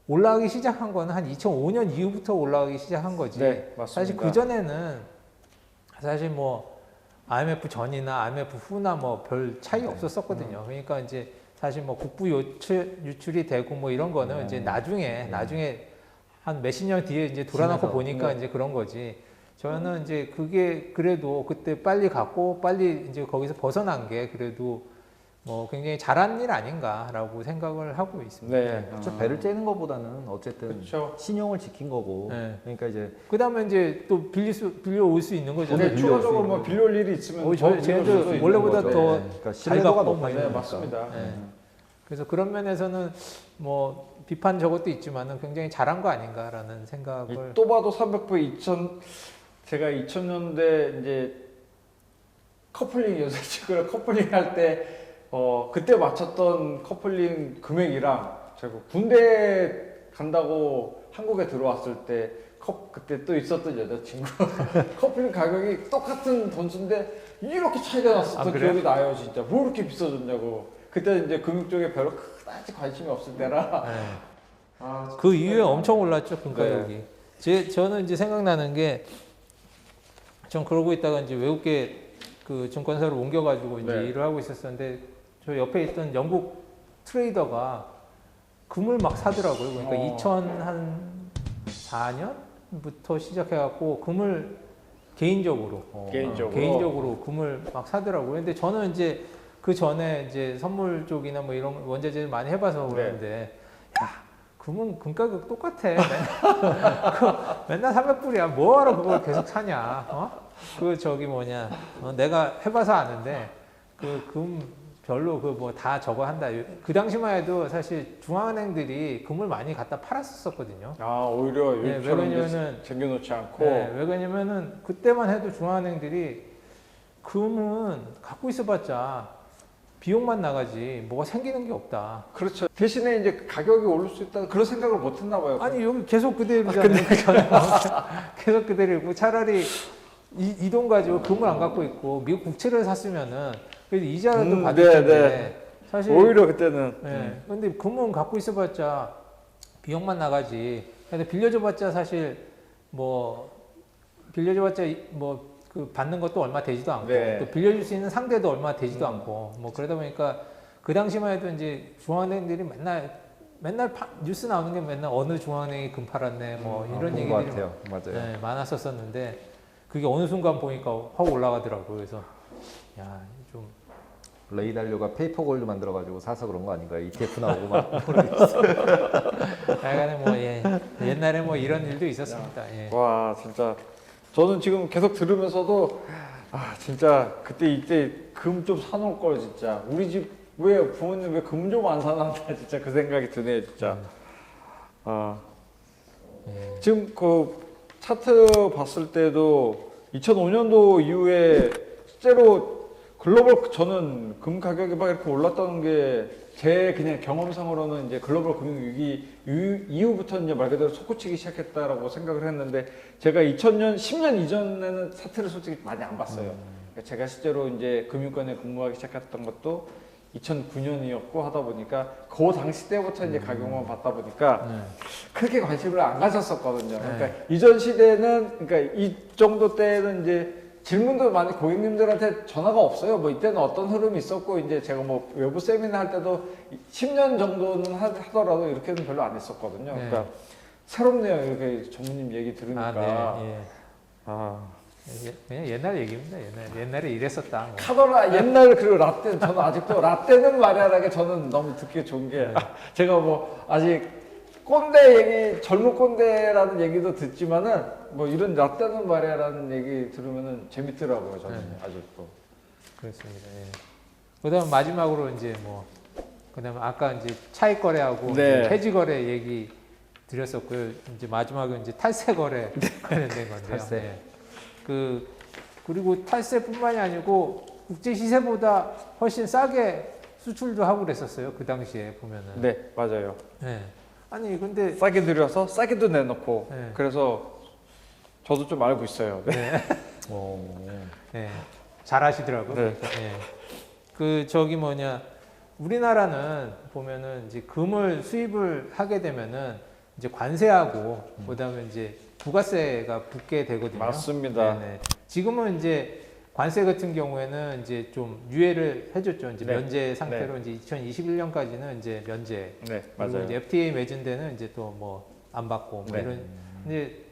올라가기 시작한 거는 한 2005년 이후부터 올라가기 시작한 거지. 네, 맞습니다. 사실 그 전에는 사실 뭐 IMF 전이나 IMF 후나 뭐 별 차이 없었었거든요. 그러니까 이제 사실 뭐 국부 유출이 되고 뭐 이런 거는 이제 나중에 한 몇십 년 뒤에 이제 돌아놓고 지나서. 보니까 이제 그런 거지. 저는 이제 그게 그래도 그때 빨리 갔고 빨리 이제 거기서 벗어난 게 그래도 뭐 굉장히 잘한 일 아닌가라고 생각을 하고 있습니다. 네. 그렇죠. 배를 째는 것보다는 어쨌든 그렇죠. 신용을 지킨 거고 네. 그러니까 이제 그다음에 이제 또 빌려올 수 있는 거잖아요. 네, 추가적으로 뭐 빌려올 일이 있으면 쟤네들 원래보다 거죠. 더 그러니까 잘 신뢰도가 갚고 높아지는 네, 거니까. 맞습니다. 네. 그래서 그런 면에서는 뭐 비판 저것도 있지만은 굉장히 잘한 거 아닌가라는 생각을 또 봐도 300불 제가 2000년대 이제 커플링 여자친구랑 커플링 할 때 그때 맞췄던 커플링 금액이랑 제가 군대 간다고 한국에 들어왔을 때 그때 또 있었던 여자친구 커플링 가격이 똑같은 돈수인데 이렇게 차이가 났었던 그래요? 기억이 나요. 진짜 뭐 이렇게 비싸졌냐고. 그때 이제 금융 쪽에 별로 그다지 관심이 없을 때라. 네. 그 이후에 엄청 올랐죠 금가격이. 저는 이제 생각나는 게 전 그러고 있다가 이제 외국계 그 증권사로 옮겨가지고 이제 네. 일을 하고 있었는데 저 옆에 있던 영국 트레이더가 금을 막 사더라고요. 그러니까 2004년부터 시작해갖고 금을 개인적으로 금을 막 사더라고요. 근데 저는 이제 그 전에 이제 선물 쪽이나 뭐 이런 원자재를 많이 해봐서 그러는데 야 금은 금 가격 똑같아. 맨날 300불이야. 뭐하러 그걸 계속 사냐? 내가 해봐서 아는데 그 금 별로 그 뭐 다 저거 한다. 그 당시만 해도 사실 중앙은행들이 금을 많이 갖다 팔았었거든요. 오히려 네, 왜 그러냐면은 쟁여놓지 않고. 네, 왜 그러냐면은 그때만 해도 중앙은행들이 금은 갖고 있어봤자 비용만 나가지 뭐가 생기는 게 없다. 그렇죠. 대신에 이제 가격이 오를 수 있다는 그런 생각을 못 했나 봐요. 아니 여기 계속 그대로잖아요. 계속 그대로고 차라리 이 돈 가지고 금을 안 갖고 있고 미국 국채를 샀으면은 그래도 이자라도 받을 텐데 사실 오히려 그때는 근데 금은 갖고 있어봤자 비용만 나가지. 근데 빌려줘봤자 사실 뭐 빌려줘봤자 뭐 그 받는 것도 얼마 되지도 않고 네. 또 빌려줄 수 있는 상대도 얼마 되지도 않고 뭐 그러다 보니까 그 당시만 해도 이제 중앙은행들이 맨날 뉴스 나오는 게 맨날 어느 중앙은행이 금 팔았네 뭐 이런 그런 것 얘기들이 같아요. 맞아요. 네, 많았었는데 그게 어느 순간 보니까 확 올라가더라고요. 그래서 야 좀 레이달료가 페이퍼 골드 만들어가지고 사서 그런 거 아닌가요? ETF 나오고 막. 약간의 뭐 옛날에 뭐 이런 일도 있었습니다. 예. 와 진짜 저는 지금 계속 들으면서도 아 진짜 그때 이때 금 좀 사놓을 걸 진짜 우리 집 왜 부모님 왜 금 좀 안 사놨나 진짜 그 생각이 드네요 진짜. 아 예. 지금 그 차트 봤을 때도 2005년도 이후에 실제로 글로벌 저는 금 가격이 막 이렇게 올랐다는 게 제 그냥 경험상으로는 이제 글로벌 금융위기 이후부터 이제 말 그대로 솟구치기 시작했다라고 생각을 했는데 제가 2000년 10년 이전에는 차트를 솔직히 많이 안 봤어요. 그러니까 제가 실제로 이제 금융권에 근무하기 시작했던 것도 2009년이었고 하다 보니까 그 당시 때부터 이제 가격만 봤다 보니까 네. 크게 관심을 안 가졌었거든요. 그러니까 이전 시대는 그러니까 이 정도 때는 이제 질문도 많이 고객님들한테 전화가 없어요. 뭐 이때는 어떤 흐름이 있었고 이제 제가 뭐 외부 세미나 할 때도 10년 정도는 하더라도 이렇게는 별로 안 했었거든요. 네. 그러니까 새롭네요. 이렇게 전무님 얘기 들으니까. 네. 예. 아. 그냥 옛날 얘기입니다. 옛날에 이랬었다. 뭐. 카더라 옛날 그리고 라떼 저는 아직도 라떼는 말이라게 저는 너무 듣기 좋은 게 제가 뭐 아직 꼰대 얘기 젊은 꼰대라는 얘기도 듣지만은 뭐 이런 라떼는 말이야라는 얘기 들으면은 재밌더라고요 저는 아직도. 그렇습니다. 예. 그다음 마지막으로 이제 뭐 그다음 아까 이제 차익 거래하고 네. 이제 해지 거래 얘기 드렸었고요. 이제 마지막은 이제 탈세 거래 관련된 건데요. 탈세. 예. 그리고 탈세뿐만이 아니고 국제 시세보다 훨씬 싸게 수출도 하고 그랬었어요. 그 당시에 보면은. 네 맞아요. 네. 아니 근데 싸게 들여서 싸게도 내놓고 네. 그래서 저도 좀 알고 있어요. 네. 네. 잘하시더라고요. 네. 그러니까, 예. 그 저기 뭐냐 우리나라는 보면은 이제 금을 수입을 하게 되면은 이제 관세하고 그다음에 이제 부가세가 붙게 되거든요. 맞습니다. 네네. 지금은 이제 관세 같은 경우에는 이제 좀 유예를 해줬죠. 이제 네. 면제 상태로 이제 2021년까지는 이제 면제. 네 그리고 맞아요. 이제 FTA 맺은 데는 이제 또 뭐 안 받고 뭐 네. 이런. 이제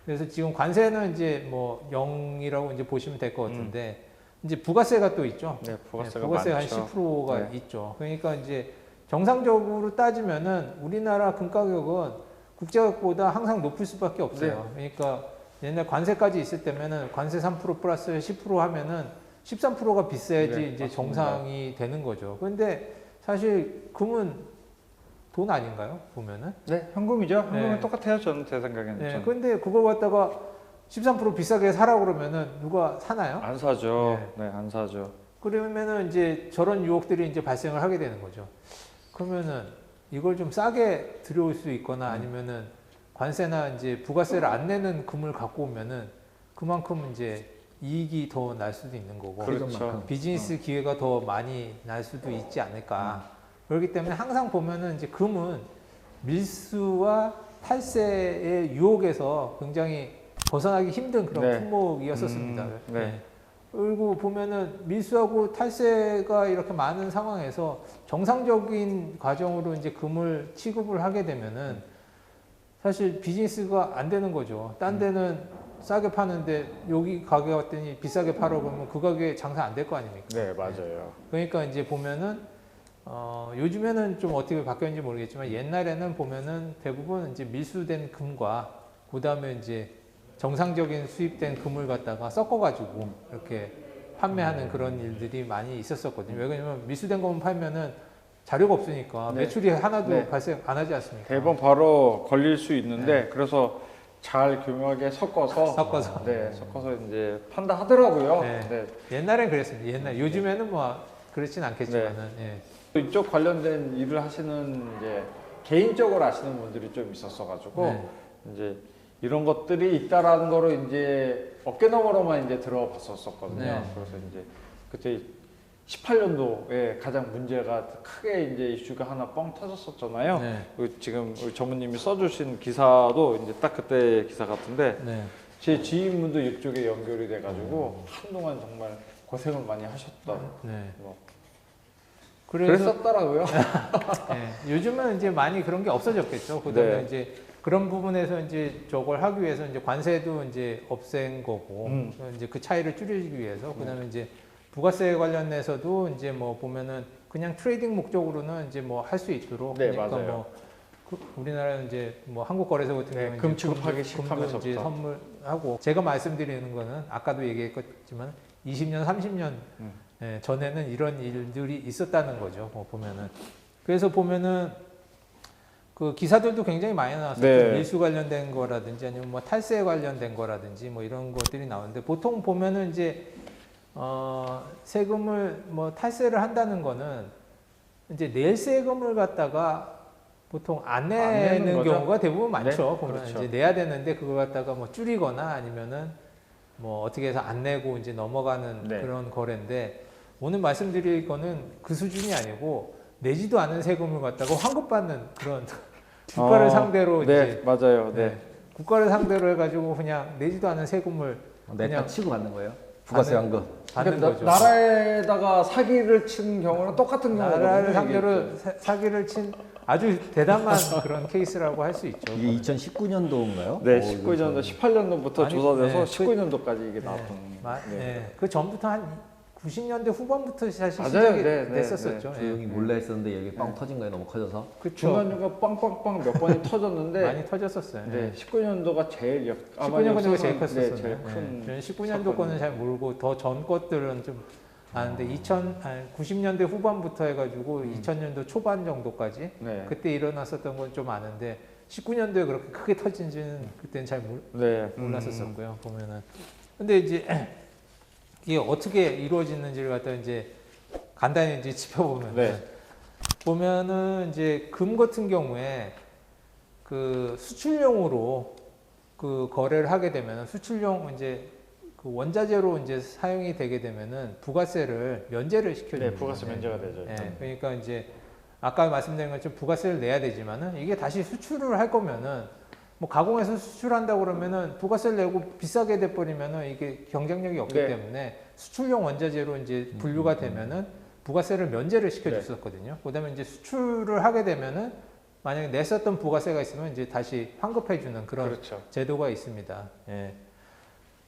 그래서 지금 관세는 이제 뭐 0이라고 이제 보시면 될 것 같은데 이제 부가세가 또 있죠. 네 부가세가 부가세가 많죠. 한 10%가 네. 있죠. 그러니까 이제 정상적으로 따지면은 우리나라 금 가격은 국제가격보다 항상 높을 수밖에 없어요. 그러니까 옛날 관세까지 있을 때면은 관세 3% 플러스 10% 하면은 13%가 비싸야지 네, 이제 맞습니다. 정상이 되는 거죠. 그런데 사실 금은 돈 아닌가요? 보면은. 네 현금이죠. 현금은 네. 똑같아요. 저는 제 생각에는. 네. 저는. 그런데 그걸 갖다가 13% 비싸게 사라 그러면은 누가 사나요? 안 사죠. 네 안 사죠. 그러면은 이제 저런 유혹들이 이제 발생을 하게 되는 거죠. 그러면은 이걸 좀 싸게 들여올 수 있거나 아니면은 관세나 이제 부가세를 안 내는 금을 갖고 오면은 그만큼 이제 이익이 더 날 수도 있는 거고 그렇죠. 비즈니스 기회가 더 많이 날 수도 있지 않을까. 그렇기 때문에 항상 보면은 이제 금은 밀수와 탈세의 유혹에서 굉장히 벗어나기 힘든 그런 네. 품목이었었습니다. 네. 그리고 보면은 밀수하고 탈세가 이렇게 많은 상황에서 정상적인 과정으로 이제 금을 취급을 하게 되면은 사실 비즈니스가 안 되는 거죠. 딴 데는 싸게 파는데 여기 가게 왔더니 비싸게 팔아 그러면 그 가게 장사 안 될 거 아닙니까? 네 맞아요. 그러니까 이제 보면은 요즘에는 좀 어떻게 바뀌었는지 모르겠지만 옛날에는 보면은 대부분 이제 밀수된 금과 그다음에 이제 정상적인 수입된 금을 갖다가 섞어가지고 이렇게 판매하는 그런 일들이 많이 있었었거든요. 왜냐면 밀수된 것만 팔면은 자료가 없으니까 네. 매출이 하나도 네. 발생 안 하지 않습니까? 대본 바로 걸릴 수 있는데 그래서 잘 교묘하게 섞어서 네 섞어서 이제 판다 하더라고요. 네. 네. 옛날엔 그랬습니다. 요즘에는 뭐 그렇진 않겠지만은 예. 이쪽 관련된 일을 하시는 이제 개인적으로 아시는 분들이 좀 있었어가지고 네. 이제 이런 것들이 있다라는 거를 이제 어깨너머로만 이제 들어봤었거든요. 네. 그래서 이제 그때 18년도에 가장 문제가 크게 이제 이슈가 하나 뻥 터졌었잖아요. 네. 지금 우리 전무님이 써주신 기사도 이제 딱 그때 기사 같은데 네. 제 지인분도 이쪽에 연결이 돼가지고 한동안 정말 고생을 많이 하셨다. 네. 뭐. 그래서 그랬었더라고요. 네, 요즘은 이제 많이 그런 게 없어졌겠죠. 그다음에 네. 이제 그런 부분에서 이제 저걸 하기 위해서 이제 관세도 이제 없앤 거고, 이제 그 차이를 줄이기 위해서, 그다음에 이제 부가세 관련해서도 이제 뭐 보면은 그냥 트레이딩 목적으로는 이제 뭐 할 수 있도록, 네, 그러니까 맞아요. 뭐 우리나라는 이제 뭐 한국거래소 같은 네, 경우는 금 이제 취급하기 금도 시작하면서부터. 이제 선물하고, 제가 말씀드리는 거는 아까도 얘기했지만 20년, 30년 전에는 이런 일들이 있었다는 거죠. 뭐 보면은, 그래서 보면은 그 기사들도 굉장히 많이 나왔어요. 네. 밀수 관련된 거라든지 아니면 뭐 탈세 관련된 거라든지 뭐 이런 것들이 나오는데, 보통 보면은 이제 세금을 뭐 탈세를 한다는 거는 이제 낼 세금을 갖다가 보통 안 내는 내는 거죠? 경우가 대부분 많죠. 네, 보면 그렇죠. 이제 내야 되는데 그걸 갖다가 뭐 줄이거나 아니면은 뭐 어떻게 해서 안 내고 이제 넘어가는 네. 그런 거래인데, 오늘 말씀드릴 거는 그 수준이 아니고 내지도 않은 세금을 갖다가 환급받는 그런 국가를 상대로 네, 이제 맞아요. 네. 네, 국가를 상대로 해가지고 그냥 내지도 않은 세금을 내가 그냥 치고 받는 거예요? 부가세 환급. 받는 그러니까 거죠. 나라에다가 사기를 친 경우는 똑같은 경우거든요. 나라를 이게. 상대로 사기를 친 아주 대담한 그런 케이스라고 할 수 있죠. 이게 2019년도인가요? 네, 19년도, 18년도부터 아니, 조사돼서 네, 19년도까지 이게 나왔던. 그 전부터 한 90년대 후반부터 사실 맞아요. 시작이 네, 네, 됐었었죠. 네. 조용히 몰래 했었는데 여기 빵 터진 거에 너무 커져서. 그렇죠. 중간중간 빵빵빵 몇 번이 터졌는데 많이 터졌었어요. 네, 19년도가 제일 19년도가 제일 네, 컸었어요. 제일 큰. 저는 19년도 거는 잘 모르고 더 전 것들은 좀 아는데 90년대 후반부터 해가지고 2000년도 초반 정도까지 네. 그때 일어났었던 건 좀 아는데 19년도에 그렇게 크게 터진지는 그때는 잘 네. 몰랐었었고요. 보면은 근데 이제 이게 어떻게 이루어지는지를 갖다 이제 간단히 이제 짚어보면 네. 보면은 이제 금 같은 경우에 그 수출용으로 그 거래를 하게 되면 수출용 이제 그 원자재로 이제 사용이 되게 되면은 부가세를 면제를 시켜줍니다. 네, 부가세 면제가 되죠. 그러니까 이제 아까 말씀드린 것처럼 부가세를 내야 되지만은 이게 다시 수출을 할 거면은 뭐 가공해서 수출한다고 그러면은 부가세를 내고 비싸게 돼 버리면은 이게 경쟁력이 없기 네. 때문에 수출용 원자재로 이제 분류가 되면은 부가세를 면제를 시켜줬었거든요. 그다음에 이제 수출을 하게 되면은 만약에 냈었던 부가세가 있으면 이제 다시 환급해주는 그런 그렇죠. 제도가 있습니다. 예.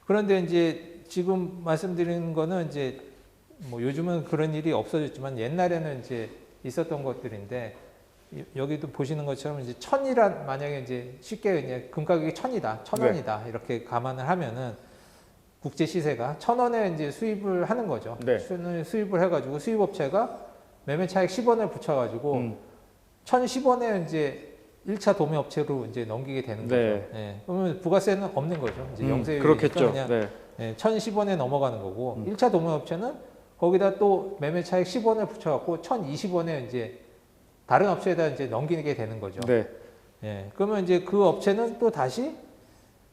그런데 이제 지금 말씀드리는 거는 이제 뭐 요즘은 그런 일이 없어졌지만 옛날에는 이제 있었던 것들인데, 여기도 보시는 것처럼 이제 천이란, 만약에 이제 쉽게 그냥 금 가격이 1000이다, 1000원이다 이렇게 감안을 하면은 국제 시세가 1000원에 이제 수입을 하는 거죠. 네. 수입을 해가지고 수입업체가 매매 차익 10원을 붙여가지고 1010원에 이제 1차 도매 업체로 이제 넘기게 되는 거죠. 네. 예. 그러면 부가세는 없는 거죠. 이제 영세율이니까 그렇겠죠. 그냥 네. 예, 1010원에 넘어가는 거고 1차 도매 업체는 거기다 또 매매 차익 10원을 붙여갖고 1020원에 이제 다른 업체에다 이제 넘기게 되는 거죠. 네. 예. 그러면 이제 그 업체는 또 다시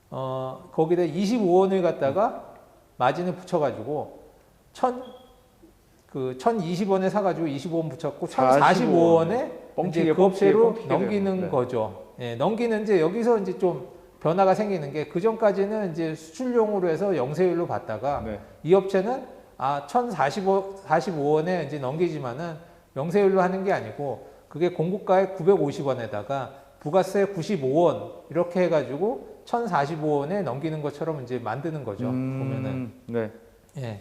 거기다 25원을 갖다가 마진을 붙여가지고 1020원에 사가지고 25원 붙였고 1045원에 이제 그 업체로 넘기는 네. 거죠. 예, 넘기는 이제 여기서 이제 좀 변화가 생기는 게, 그 전까지는 이제 수출용으로 해서 영세율로 받다가 네. 이 업체는 1045원에 이제 넘기지만은 영세율로 하는 게 아니고 그게 공급가액 950원에다가 부가세 95원 이렇게 해가지고 1045원에 넘기는 것처럼 이제 만드는 거죠. 보면은. 네. 예.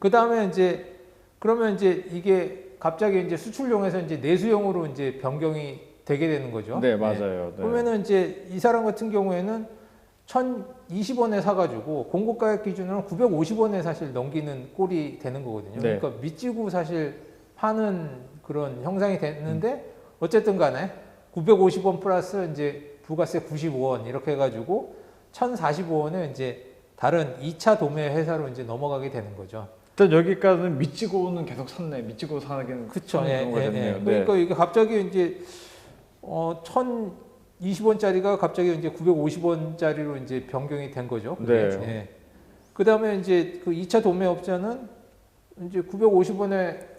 그 다음에 이제 그러면 이제 이게 갑자기 이제 수출용에서 이제 내수용으로 이제 변경이 되게 되는 거죠. 네, 맞아요. 네. 그러면은 이제 이 사람 같은 경우에는 1020원에 사가지고 공급가격 기준으로 950원에 사실 넘기는 꼴이 되는 거거든요. 네. 그러니까 밑지고 사실 파는 그런 형상이 됐는데 어쨌든 간에 950원 플러스 이제 부가세 95원 이렇게 해가지고 1045원에 이제 다른 2차 도매 회사로 이제 넘어가게 되는 거죠. 일단 여기까지는 미치고는 계속 샀네. 미치고 사긴 그쵸. 경우가 됐네요. 그러니까 이게 갑자기 이제 1020원짜리가 갑자기 이제 950원짜리로 이제 변경이 된 거죠. 네. 예. 그 다음에 이제 그 2차 도매업자는 이제 950원에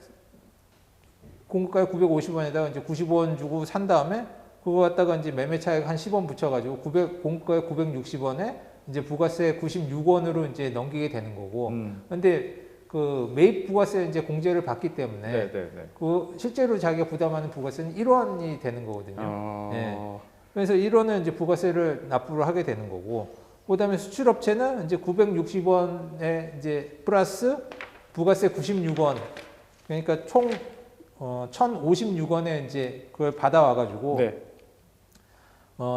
공급가액 950원에다가 이제 90원 주고 산 다음에 그거 갖다가 이제 매매 차익 한 10원 붙여가지고 공급가액 960원에 이제 부가세 96원으로 이제 넘기게 되는 거고. 근데 그 매입 부가세 이제 공제를 받기 때문에 네네네. 그 실제로 자기가 부담하는 부가세는 1원이 되는 거거든요. 예. 그래서 1원은 이제 부가세를 납부를 하게 되는 거고. 그다음에 수출업체는 이제 960원에 이제 플러스 부가세 96원. 그러니까 총 1,056원에 이제 그걸 받아와 가지고 네.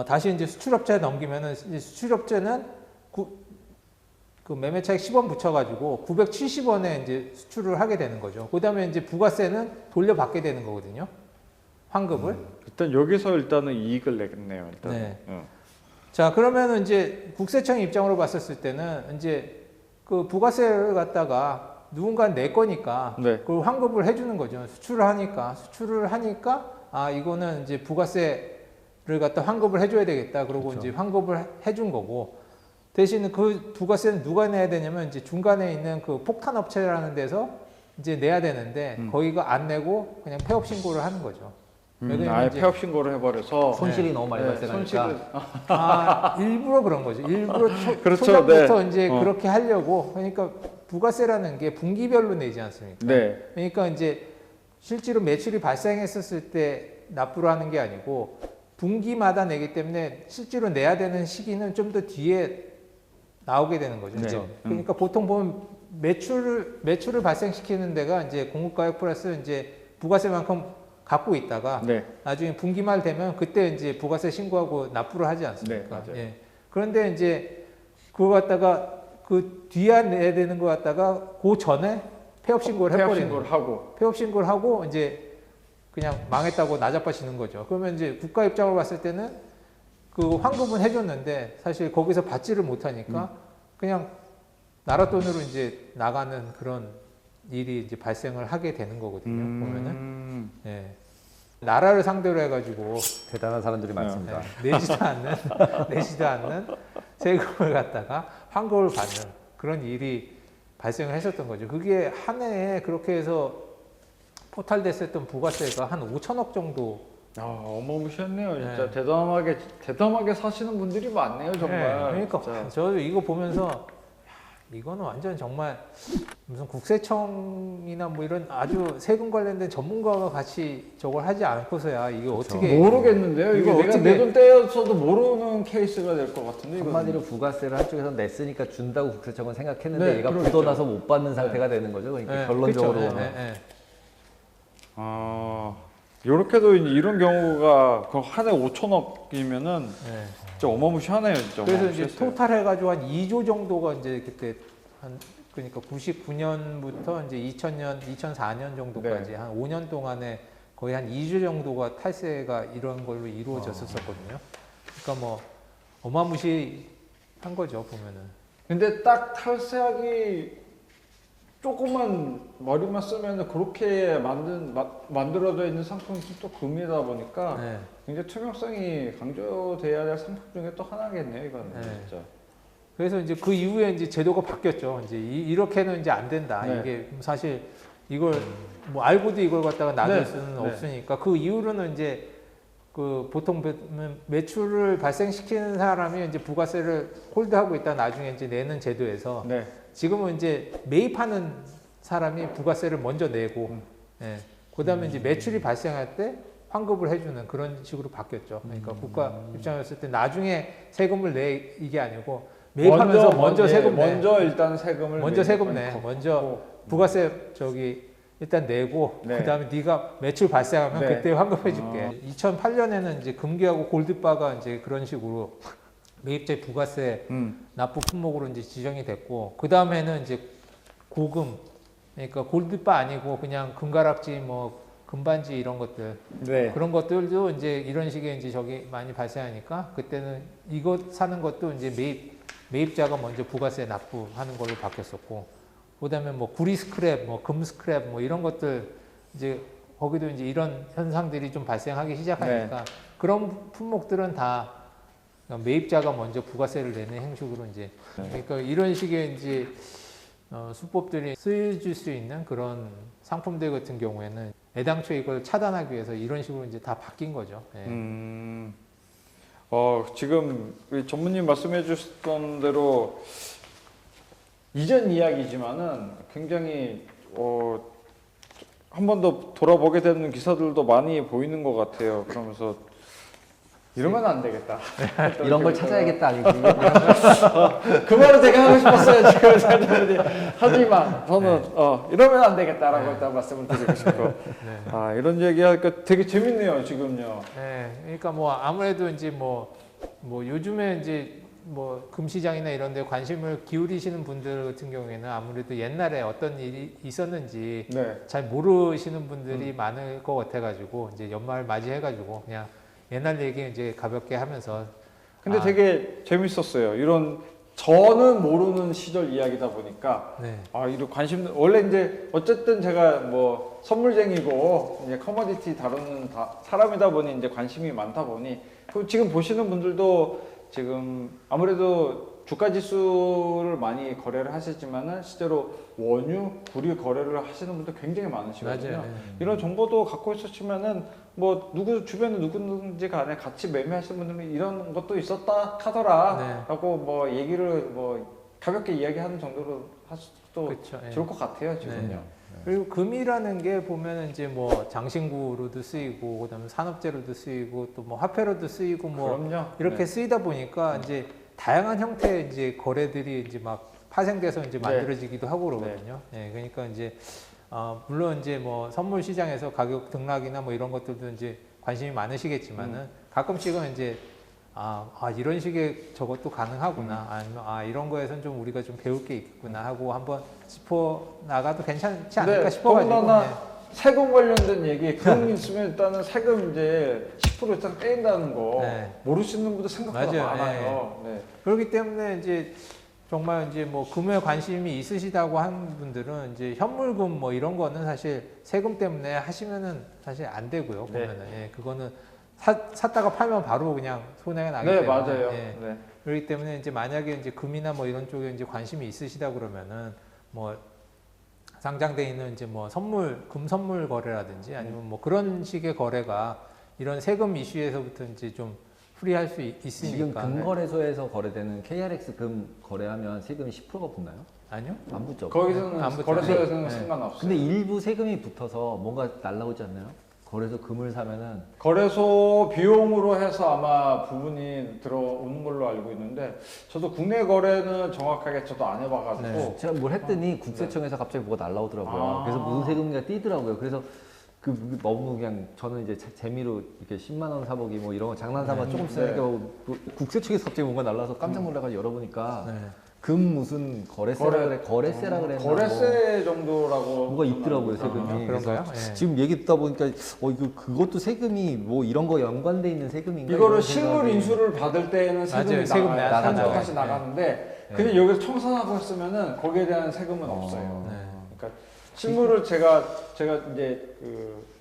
다시 이제 수출업체에 넘기면은 이제 수출업체는 그 매매 차익 10원 붙여가지고 970원에 이제 수출을 하게 되는 거죠. 그 다음에 이제 부가세는 돌려받게 되는 거거든요. 환급을. 일단 여기서 일단은 이익을 내겠네요. 일단. 네. 자, 그러면은 이제 국세청 입장으로 봤었을 때는 이제 그 부가세를 갖다가 누군가 내 거니까 네. 그걸 환급을 해주는 거죠. 수출을 하니까 아 이거는 이제 부가세를 갖다 환급을 해줘야 되겠다. 그러고 그렇죠. 이제 환급을 해준 거고. 대신 그 부가세는 누가 내야 되냐면 이제 중간에 있는 그 폭탄 업체라는 데서 이제 내야 되는데 거기가 안 내고 그냥 폐업 신고를 하는 거죠. 아예 폐업 신고를 해버려서 손실이 너무 많이 발생하니까 일부러 그런 거죠. 일부러 그렇죠. 초장부터 네. 이제 그렇게 하려고. 그러니까 부가세라는 게 분기별로 내지 않습니까? 네. 그러니까 이제 실제로 매출이 발생했었을 때 납부를 하는 게 아니고 분기마다 내기 때문에 실제로 내야 되는 시기는 좀 더 뒤에 나오게 되는 거죠. 네. 그러니까 보통 보면 매출을 발생시키는 데가 이제 공급가격 플러스 이제 부가세만큼 갖고 있다가 네. 나중에 분기말 되면 그때 이제 부가세 신고하고 납부를 하지 네, 않습니까? 맞아요. 예. 그런데 이제 그거 갖다가 그 뒤에 내야 되는 거 갖다가 그 전에 폐업 신고를 해버리는 거예요. 폐업 신고를 하고 이제 그냥 망했다고 나자빠지는 거죠. 그러면 이제 국가 입장으로 봤을 때는 그 환급은 해줬는데 사실 거기서 받지를 못하니까 그냥 나라 돈으로 이제 나가는 그런 일이 이제 발생을 하게 되는 거거든요. 보면은 예. 나라를 상대로 해가지고 대단한 사람들이 많습니다. 내지도 않는 세금을 갖다가 환급을 받는 그런 일이 발생을 했었던 거죠. 그게 한 해에 그렇게 해서 포탈됐었던 부가세가 한 5천억 정도. 어마무시했네요. 진짜 네. 대담하게 사시는 분들이 많네요, 정말. 네, 그러니까 진짜. 저도 이거 보면서 야, 이거는 완전 정말 무슨 국세청이나 뭐 이런 아주 세금 관련된 전문가가 같이 저걸 하지 않고서야 이게 어떻게 모르겠는데요. 이거 내가 어떻게 내 돈 떼어서도 모르는 케이스가 될 것 같은데. 이거는. 한마디로 부가세를 한쪽에서 냈으니까 준다고 국세청은 생각했는데 네, 얘가 그러겠죠. 굳어나서 못 받는 상태가 되는 거죠. 그러니까 네, 결론적으로. 그렇죠. 네. 이렇게도 이런 경우가 그 한 해 5천억이면은 네. 진짜 어마무시하네요, 진짜. 그래서 이제 어마무시했어요. 토탈 해가지고 한 2조 정도가 이제 그때 그러니까 99년부터 이제 2000년, 2004년 정도까지 네. 한 5년 동안에 거의 한 2조 정도가 탈세가 이런 걸로 이루어졌었거든요. 그러니까 뭐 어마무시한 거죠 보면은. 근데 딱 탈세하기 조금만 머리만 쓰면 그렇게 만들어져 있는 상품이 또 금이다 보니까 네. 굉장히 투명성이 강조돼야 될 상품 중에 또 하나겠네요, 이거는 네. 진짜. 그래서 이제 그 이후에 이제 제도가 바뀌었죠. 이제 이렇게는 이제 안 된다. 네. 이게 사실 이걸 뭐 알고도 이걸 갖다가 놔둘 네. 수는 네. 없으니까 그 이후로는 이제 그 보통 매출을 발생시키는 사람이 이제 부가세를 홀드하고 있다 나중에 이제 내는 제도에서 네. 지금은 이제 매입하는 사람이 부가세를 먼저 내고 예. 그다음에 이제 매출이 발생할 때 환급을 해주는 그런 식으로 바뀌었죠. 그러니까 국가 입장이었을 때 나중에 세금을 내 이게 아니고 매입하면서 먼저 세금 내. 먼저 일단 세금을 먼저 세금 내. 먼저 부가세 일단 내고 네. 그다음에 네가 매출 발생하면 네. 그때 환급해 줄게. 2008년에는 이제 금기하고 골드바가 이제 그런 식으로 매입제 부가세 납부 품목으로 이제 지정이 됐고 그다음에는 이제 고금 그러니까 골드바 아니고 그냥 금가락지 뭐 금반지 이런 것들 네. 그런 것들도 이제 이런 식의 이제 저기 많이 발생하니까 그때는 이거 사는 것도 이제 매입자가 먼저 부가세 납부하는 걸로 바뀌었었고 그다음에 뭐 구리 스크랩, 뭐 금 스크랩 뭐 이런 것들 이제 거기도 이제 이런 현상들이 좀 발생하기 시작하니까 그런 품목들은 다 매입자가 먼저 부가세를 내는 형식으로 이제 그러니까 이런 식의 이제 수법들이 쓰여질 수 있는 그런 상품들 같은 경우에는 애당초 이걸 차단하기 위해서 이런 식으로 이제 다 바뀐 거죠. 예. 지금 우리 전무님 말씀해 주셨던 대로 이전 이야기지만은 굉장히 한 번 더 돌아보게 되는 기사들도 많이 보이는 것 같아요. 그러면서 이러면 안 되겠다. 이런 걸 찾아야겠다 아니지. 그 말을 제가 하고 싶었어요 지금. 하지만 저는 이러면 안 되겠다라고 일단 말씀을 드리고 싶고 이런 얘기하니까 되게 재밌네요 지금요. 네, 그러니까 뭐 아무래도 이제 뭐 요즘에 이제 뭐 금시장이나 이런 데 관심을 기울이시는 분들 같은 경우에는 아무래도 옛날에 어떤 일이 있었는지 잘 모르시는 분들이 많을 것 같아가지고 이제 연말 맞이해가지고 그냥 옛날 얘기 이제 가볍게 하면서 근데 되게 재밌었어요. 이런 저는 모르는 시절 이야기다 보니까 이런 관심 원래 이제 어쨌든 제가 뭐 선물쟁이고 이제 커머디티 다루는 사람이다 보니 이제 관심이 많다 보니 지금 보시는 분들도 지금 아무래도 주가 지수를 많이 거래를 하시지만은 실제로 원유, 구리 거래를 하시는 분들 굉장히 많으시거든요. 맞아요. 이런 정보도 갖고 있으시면은 뭐 주변에 누구든지 간에 같이 매매하시는 분들은 이런 것도 있었다 하더라라고 뭐 얘기를 뭐 가볍게 이야기하는 정도로 하셔도 그렇죠. 좋을 것 같아요 지금요. 그리고 금이라는 게 보면 이제 뭐 장신구로도 쓰이고 그다음에 산업재로도 쓰이고 또 뭐 화폐로도 쓰이고 뭐 그럼요. 이렇게 쓰이다 보니까 이제 다양한 형태의 이제 거래들이 이제 막 파생돼서 이제 만들어지기도 하고 그러거든요. 그러니까 이제 물론 이제 뭐 선물 시장에서 가격 등락이나 뭐 이런 것들도 이제 관심이 많으시겠지만은 가끔씩은 이제 이런 식의 저것도 가능하구나 아니면 이런 거에선 좀 우리가 좀 배울 게 있구나 하고 한번 짚어 나가도 괜찮지 않을까 싶어가지고. 세금 관련된 얘기 금 있으면 일단은 세금 이제 10% 이상 떼인다는 거 모르시는 분들 생각보다 많아요. 그렇기 때문에 이제 정말 이제 뭐 금에 관심이 있으시다고 한 분들은 이제 현물금 뭐 이런 거는 사실 세금 때문에 하시면은 사실 안 되고요. 보면은 그거는 샀다가 팔면 바로 그냥 손해가 나기 때문에. 맞아요. 그렇기 때문에 이제 만약에 이제 금이나 뭐 이런 쪽에 이제 관심이 있으시다 그러면은 뭐 상장돼 있는 이제 뭐 금 선물 거래라든지 아니면 뭐 그런 식의 거래가 이런 세금 이슈에서부터 이제 좀 프리할 수 있으니까. 지금 금거래소에서 거래되는 KRX 금 거래하면 세금이 10%가 붙나요? 아니요. 안 붙죠. 거기서는 안 붙죠. 거래소에서는 상관없어요. 근데 일부 세금이 붙어서 뭔가 날라오지 않나요? 거래소 금을 사면은 거래소 비용으로 해서 아마 부분이 들어오는 걸로 알고 있는데 저도 국내 거래는 정확하게 저도 안 해봐가지고 제가 뭘 했더니 국세청에서 갑자기 뭐가 날라오더라고요. 그래서 무슨 세금인가 띄더라고요. 그래서 너무 그냥 저는 이제 재미로 이렇게 10만 원 사보기 뭐 이런 거 장난삼아 조금 쓰니까 국세청에서 갑자기 뭔가 날라서 깜짝 놀라가지고 열어보니까 금 무슨 거래세라 그랬나 거래세 정도라고 뭐가 있더라고요 세금이. 그런가요? 지금 얘기 듣다 보니까 그것도 세금이 뭐 이런 거 연관돼 있는 세금인가? 이거를 실물 인수를 받을 때에는 세금이 나가죠. 다시 나가는데 근데 여기서 청산하고 했으면은 거기에 대한 세금은 없어요. 그러니까 실물을 제가 이제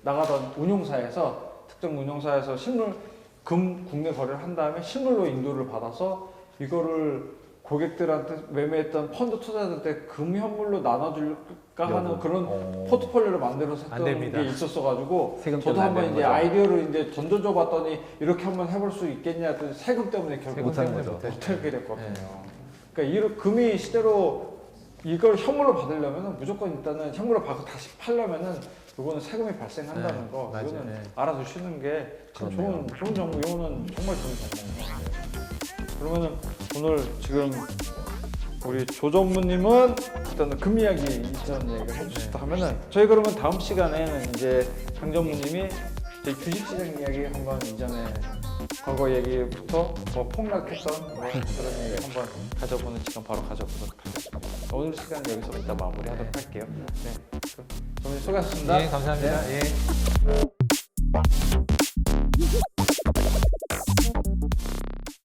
나가던 운용사에서 특정 운용사에서 실물 금 국내 거래를 한 다음에 실물로 인도를 받아서 이거를 고객들한테 매매했던 펀드 투자자들한테 금 현물로 나눠줄까 하는 그런 포트폴리오를 만들어서 했던 게 있었어가지고 저도 한번 이제 아이디어를 이제 던져줘 봤더니 이렇게 한번 해볼 수 있겠냐 했더니 세금 때문에 결국 못하게 됐거든요. 그러니까 금이 실제로 이걸 현물로 받으려면 무조건 일단은 현물로 받고 다시 팔려면은 그거는 세금이 발생한다는 거 이거는 알아두시는 게 참 좋은 정보. 이거는 정말 좋은 정보입니다. 그러면은 오늘 지금 우리 조 전무님은 일단 금 이야기 이전 얘기를 해주셨다 하면은 저희 그러면 다음 시간에는 이제 장 전무님이 저희 주식시장 이야기 한번 이전에 과거 얘기부터 뭐 폭락했던 그런 얘기 한번 가져보는 시간 바로 가져보도록 하겠습니다. 오늘 시간 여기서 일단 마무리하도록 할게요. 네, 전무님 수고하셨습니다. 감사합니다.